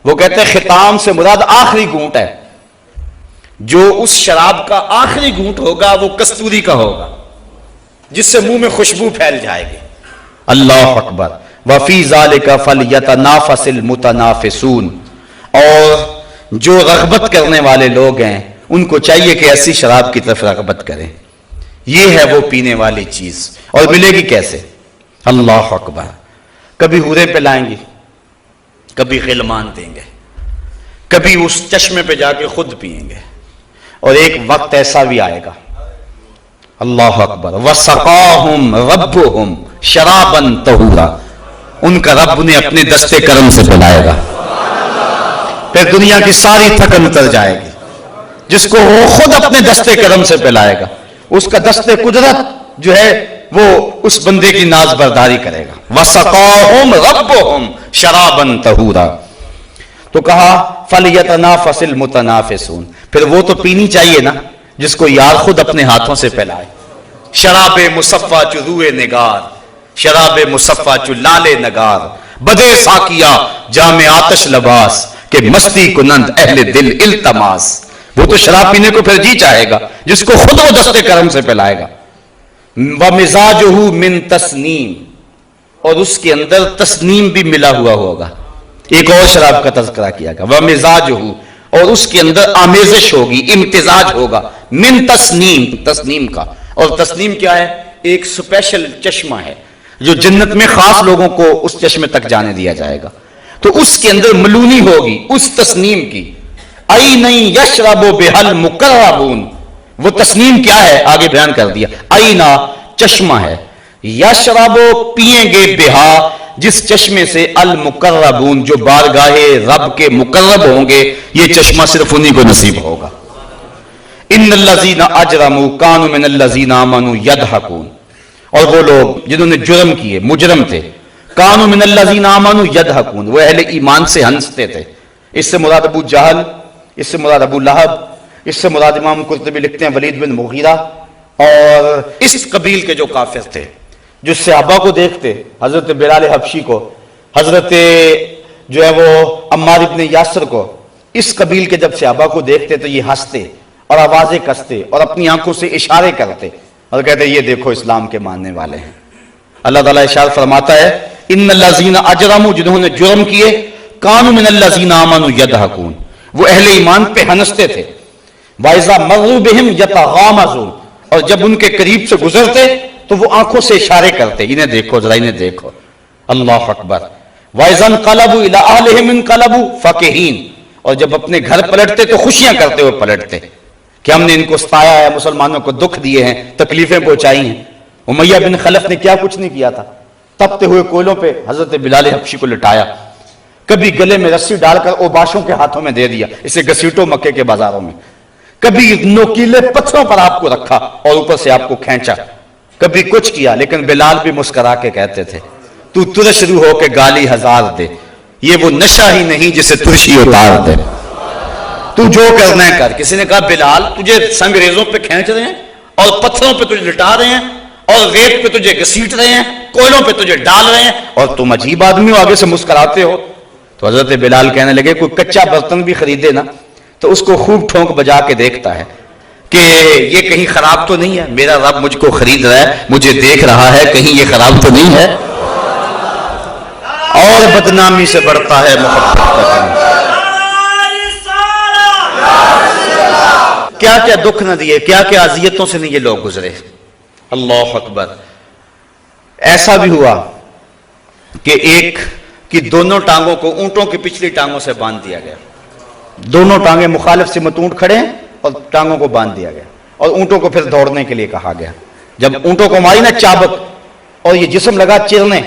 وہ کہتے ہیں ختام سے مراد آخری گھونٹ ہے. جو اس شراب کا آخری گھونٹ ہوگا وہ کستوری کا ہوگا جس سے منہ میں خوشبو پھیل جائے گی. اللہ اکبر. وفی ذالک فلیتنافس المتنافسون، اور جو رغبت کرنے والے لوگ ہیں ان کو چاہیے کہ ایسی شراب کی طرف رغبت کریں. یہ ہے وہ پینے والی چیز، اور ملے گی کیسے؟ اللہ اکبر. کبھی حوریں پہ لائیں گی، کبھی غلمان دیں گے، کبھی اس چشمے پہ جا کے خود پئیں گے، اور ایک وقت ایسا بھی آئے گا. اللہ اکبر. وسقاہم ربہم شرابا طہورا، ان کا رب انہیں اپنے دستے کرم سے پلائے گا. پھر دنیا کی ساری تھکن اتر جائے گی. جس کو وہ خود اپنے دستے کرم سے پلائے گا، اس کا دستے قدرت جو ہے وہ اس بندے کی ناز برداری کرے گا. وسقاہم ربہم شرابا طہورا. تو کہا فلیتنافس المتنافسون، پھر وہ تو پینی چاہیے نا جس کو یار خود اپنے ہاتھوں سے پلائے. شراب مصفا چو روئے نگار، شراب مصفا چو لالے نگار، بدے ساکیا جام آتش لباس، کہ مستی کنند اہل دل التماس۔ وہ تو شراب پینے کو پھر جی چاہے گا جس کو خود وہ دستے کرم سے پلائے گا۔ وَمِزَاجُهُ مِن تسنیم، اور اس کے اندر تسنیم بھی ملا ہوا ہوگا۔ ایک اور شراب کا تذکرہ کیا گیا، وَمِزَاجُهُ، اور اس کے اندر آمیزش ہوگی، امتزاج ہوگا، من تسنیم، تسنیم کا۔ اور تسنیم کیا ہے؟ ایک سپیشل چشمہ ہے جو جنت میں خاص لوگوں کو اس چشمے تک جانے دیا جائے گا، تو اس کے اندر ملونی ہوگی اس تسنیم کی۔ عَيْنًا يَشْرَبُ بِهَا الْمُقَرَّبُونَ، وہ تسنیم کیا ہے آگے بیان کر دیا، عینا چشمہ ہے، یشرب پیئیں گے بہا جس چشمے سے المقربون جو بارگاہ رب کے مقرب ہوں گے، یہ چشمہ صرف انہی کو نصیب ہوگا۔ ان الذین اجرموا کانوا من الذین آمنوا یضحکون، اور وہ لوگ جنہوں نے جرم کیے، مجرم تھے، کانوا من الذین آمنوا یضحکون، وہ اہل ایمان سے ہنستے تھے۔ اس سے مراد ابو جہل، اس سے مراد ابو لہب، اس سے مراد امام قرطبی لکھتے ہیں ولید بن مغیرہ، اور اس قبیل کے جو کافر تھے جو صحابہ کو دیکھتے، حضرت بلال حبشی کو، حضرت جو ہے وہ عمار ابن یاسر کو، اس قبیل کے جب صحابہ کو دیکھتے تو یہ ہنستے اور آوازیں کستے اور اپنی آنکھوں سے اشارے کرتے اور کہتے یہ دیکھو اسلام کے ماننے والے ہیں۔ اللہ تعالیٰ ارشاد فرماتا ہے ان الذین اجرموا، جنہوں نے جرم کیے، کانوا من الذین آمنوا یضحکون، وہ اہل ایمان پہ ہنستے تھے۔ وَإِذَا مَرُّوا بِهِمْ يَتَغَامَزُونَ، اور جب ان کے قریب سے گزرتے تو وہ آنکھوں سے اشارے کرتے، انہیں دیکھو ذرا، انہیں دیکھو۔ اللہ اکبر۔ وَإِذَا انقلبوا إِلَىٰ أَهْلِهِمْ انقلبوا فَكِهِينَ، اور جب اپنے گھر پلٹتے تو خوشیاں کرتے ہوئے پلٹتے کہ ہم نے ان کو ستایا ہے، مسلمانوں کو دکھ دیے ہیں، تکلیفیں پہنچائی ہیں۔ امیہ بن خلف نے کیا کچھ نہیں کیا تھا، تپتے ہوئے کوئلوں پہ حضرت بلال حبشی کو لٹایا، کبھی گلے میں رسی ڈال کر اوباشوں کے ہاتھوں میں دے دیا، اسے گھسیٹو مکے کے بازاروں میں، کبھی نوکیلے پتھروں پر آپ کو رکھا اور اوپر سے آپ کو کھینچا، کبھی کچھ کیا، لیکن بلال بھی مسکرا کے کہتے تھے تو ترش روح ہو کے گالی ہزار دے، یہ وہ نشہ ہی نہیں جسے ترشی اتار دے، تو جو کرنا ہے کر۔ کسی نے کہا بلال تجھے سنگریزوں پہ کھینچ رہے ہیں اور پتھروں پہ تجھے لٹا رہے ہیں اور ریت پہ تجھے گھسیٹ رہے ہیں، کوئلوں پہ تجھے ڈال رہے ہیں، اور تم عجیب آدمی ہو، آگے سے مسکراتے ہو۔ تو حضرت بلال کہنے لگے کوئی کچا برتن بھی خریدے نا تو اس کو خوب ٹھونک بجا کے دیکھتا ہے کہ یہ کہیں خراب تو نہیں ہے، میرا رب مجھ کو خرید رہا ہے، مجھے دیکھ رہا ہے، کہیں یہ خراب تو نہیں ہے۔ اور بدنامی سے بڑھتا ہے محبت کا کام۔ کیا کیا دکھ نہ دیے، کیا کیا اذیتوں سے نہیں یہ لوگ گزرے۔ اللہ اکبر۔ ایسا بھی ہوا کہ ایک کی دونوں ٹانگوں کو اونٹوں کی پچھلی ٹانگوں سے باندھ دیا گیا، دونوں ٹانگیں مخالف سمت اونٹ کھڑے ہیں اور ٹانگوں کو باندھ دیا گیا، اور اونٹوں کو پھر دوڑنے کے لیے کہا گیا۔ جب اونٹوں کو ماری نا چابک اور یہ جسم لگا چرنے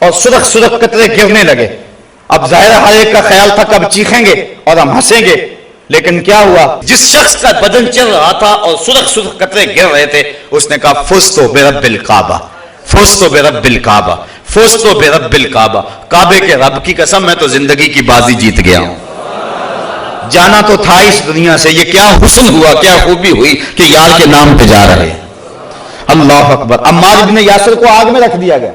اور سرخ سرخ قطرے گرنے لگے، اب ظاہر ہر ایک کا خیال تھا کب چیخیں گے اور ہم ہنسیں گے، لیکن کیا ہوا، جس شخص کا بدن چل رہا تھا اور سرخ سرخ قطرے گر رہے تھے اس نے کہا فزت برب الکعبہ، فزت برب الکعبہ، فزت برب الکعبہ، کعبے کے رب کی قسم میں تو زندگی کی بازی جیت گیا ہوں۔ جانا تو تھا اس دنیا سے، یہ کیا حسن ہوا، کیا خوبی ہوئی کہ یار کے نام پہ جا رہے۔ اللہ اکبر۔ عمار ابن یاسر کو آگ میں رکھ دیا گیا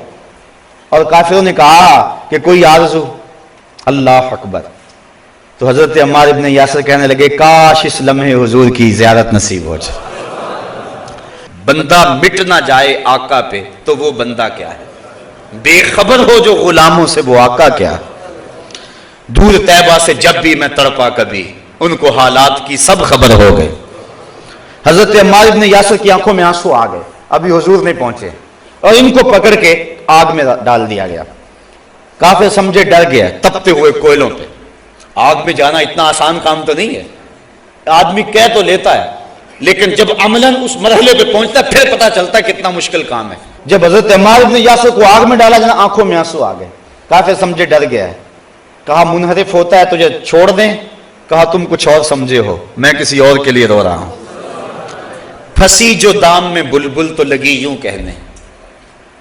اور کافروں نے کہا کہ کوئی آرزو۔ اللہ اکبر۔ تو حضرت عمار ابن یاسر کہنے لگے کاش اس لمحے حضور کی زیارت نصیب ہو جائے۔ بندہ مٹ نہ جائے آقا پہ تو وہ بندہ کیا ہے، بے خبر ہو جو غلاموں سے وہ آقا کیا ہے۔ دور طیبہ سے جب بھی میں تڑپا کبھی ان کو حالات کی سب خبر ہو گئے۔ حضرت عمار ابن یاسر کی آنکھوں میں آنسو آ گئے، ابھی حضور نہیں پہنچے، اور ان کو پکڑ کے آگ میں ڈال دیا گیا۔ کافر سمجھے ڈر گیا، تپتے ہوئے کوئلوں پہ آگ میں جانا اتنا آسان کام تو نہیں ہے، آدمی کہہ تو لیتا ہے لیکن جب عملاً اس مرحلے پہ پہنچتا ہے پھر پتا چلتا ہے کتنا مشکل کام ہے۔ جب حضرت عمار ابن یاسر کو آگ میں ڈالا جانا آنکھوں میں آنسو آ گئے، کافر سمجھے ڈر گیا ہے، کہا منحرف ہوتا ہے تجھے چھوڑ دیں، کہا تم کچھ اور سمجھے ہو، میں کسی اور کے لیے رو رہا ہوں۔ پھنسی جو دام میں بلبل تو لگی یوں کہنے،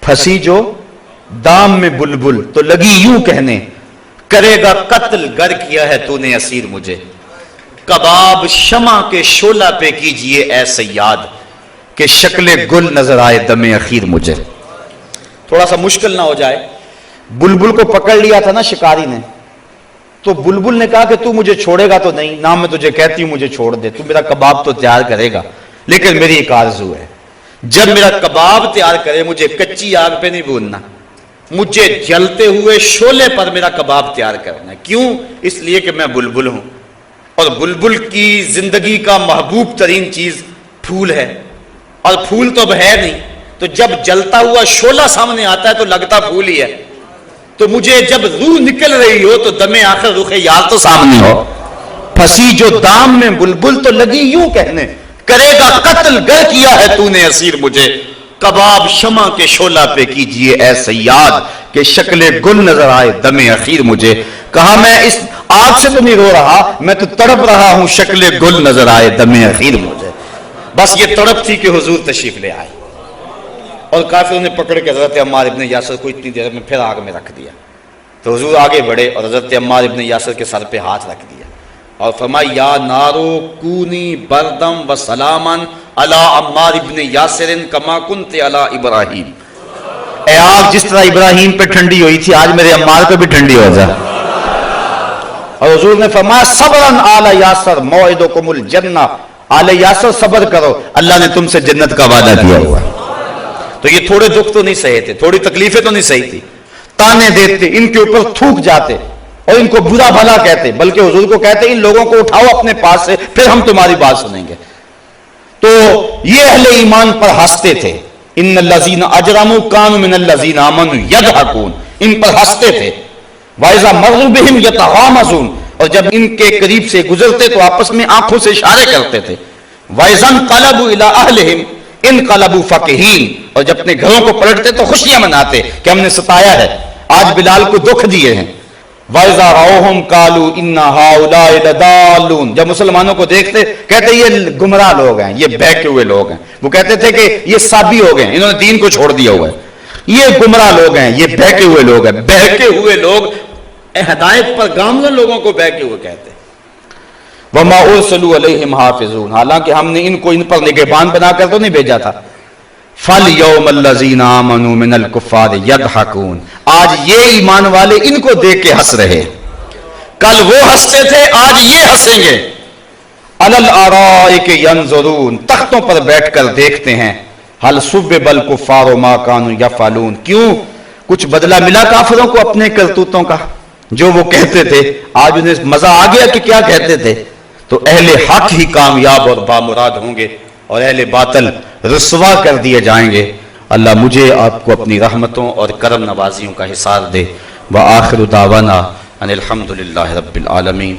پھنسی جو دام میں بلبل تو لگی یوں کہنے، کرے گا قتل گر کیا ہے تو نے اسیر مجھے، کباب شمع کے شعلہ پہ کیجئے اے سیاد، کہ شکل گل نظر آئے دم اخیر مجھے. تھوڑا سا مشکل نہ ہو جائے. بلبل کو پکڑ لیا تھا نا شکاری نے, تو بلبل نے کہا کہ تو مجھے چھوڑے گا تو نہیں, نہ میں تجھے کہتی ہوں مجھے چھوڑ دے, تو میرا کباب تو تیار کرے گا, لیکن میری ایک آرزو ہے, جب میرا کباب تیار کرے مجھے کچی آگ پہ نہیں بھوننا, مجھے جلتے ہوئے شعلے پر میرا کباب تیار کرنا ہے. کیوں؟ اس لیے کہ میں بلبل ہوں, اور بلبل کی زندگی کا محبوب ترین چیز پھول ہے, اور پھول تو اب ہے نہیں, تو جب جلتا ہوا شعلہ سامنے آتا ہے تو لگتا پھول ہی ہے. تو مجھے جب روح نکل رہی ہو تو دم آخر رخ یار تو سامنے ہو. پھنسی جو دام میں بلبل تو لگی یوں کہنے, کرے گا قتل گر کیا ہے تو نے اسیر مجھے, کباب شمع کے شعلہ پہ کیجئے اے صیاد, کہ شکل گل نظر آئے دم اخیر مجھے. کہا میں اس آگ سے تو نہیں رو رہا, میں تو تڑپ رہا ہوں, شکل گل نظر آئے دم اخیر مجھے. بس یہ تڑپ تھی کہ حضور تشریف لے آئے, اور کافروں نے پکڑ کے حضرت عمار ابن یاسر کو اتنی دیر میں پھر آگ میں رکھ دیا. تو حضور آگے بڑھے اور حضرت عمار ابن یاسر کے سر پہ ہاتھ رکھ دیا اور فرمایا یا نارو کونی بردم و سلامن علی عمار ابن یاسر کما کنت علی ابراہیم. اے آگ جس طرح ابراہیم پہ ٹھنڈی ہوئی تھی آج میرے عمار پہ بھی ٹھنڈی ہو جا. اور حضور نے فرمایا صبرن آل یاسر موعدکم الجنہ, آل یاسر صبر کرو, اللہ نے تم سے جنت کا وعدہ کیا ہوا. تو یہ تھوڑے دکھ تو نہیں سہے تھے, تھوڑی تکلیفیں تو نہیں سہی تھی, تانے دیتے, ان کے اوپر تھوک جاتے اور ان کو برا بھلا کہتے, بلکہ حضور کو کہتے ان لوگوں کو اٹھاؤ اپنے پاس سے, پھر ہم تمہاری بات سنیں گے. تو یہ اہل ایمان پر ہنستے تھے, ان الذین اجرموا کانوا من الذین آمنوا یضحکون, ان پر ہنستے تھے. واذا مروا بہم یتغامزون, اور جب ان کے قریب سے گزرتے تو آپس میں آنکھوں سے اشارے کرتے تھے. واذا انقلبوا الی اہلہم انقلبوا فکہین, اور جب اپنے گھروں کو پلٹتے تو خوشیاں مناتے کہ ہم نے ستایا ہے, آج بلال کو دکھ دیے ہیں. وَإِذَا رَأَوْهُمْ قَالُوا إِنَّ هَؤُلَاءِ لَضَالُّونَ, جب مسلمانوں کو دیکھتے کہتے یہ گمراہ لوگ ہیں, یہ بہکے ہوئے لوگ ہیں. وہ کہتے تھے کہ یہ سابی ہو گئے, انہوں نے دین کو چھوڑ دیا ہوا ہے, یہ گمراہ لوگ ہیں, یہ بہکے ہوئے لوگ ہیں. بہکے ہوئے لوگ ہدایت پر گامزن لوگوں کو بہکے ہوئے کہتے. وَمَا أُرْسِلُوا عَلَيْهِمْ حَافِظُونَ, حالانکہ ہم نے ان کو ان پر نگہبان بنا کر تو نہیں بھیجا تھا. فَالْيَوْمَ الَّذِينَ آمَنُوا مِنَ الْكُفَّارِ يَضْحَكُونَ, آج یہ ایمان والے ان کو دیکھ کے ہنس رہے, کل وہ ہنستے تھے آج یہ ہنسیں گے. عَلَى الْأَرَائِكِ يَنظُرُونَ, تختوں پر بیٹھ کر دیکھتے ہیں. هَلْ صُبِّبَ الْكُفَّارُ مَا كَانُوا يَفْعَلُونَ, کیوں کچھ بدلہ ملا کافروں کو اپنے کرتوتوں کا, جو وہ کہتے تھے آج انہیں مزہ آ گیا کہ کیا کہتے تھے. تو اہل حق ہی کامیاب اور بامراد ہوں گے, اور اہل باطل رسوا کر دیے جائیں گے. اللہ مجھے آپ کو اپنی رحمتوں اور کرم نوازیوں کا حصار دے. وآخر دعوانا ان الحمد للہ رب العالمین.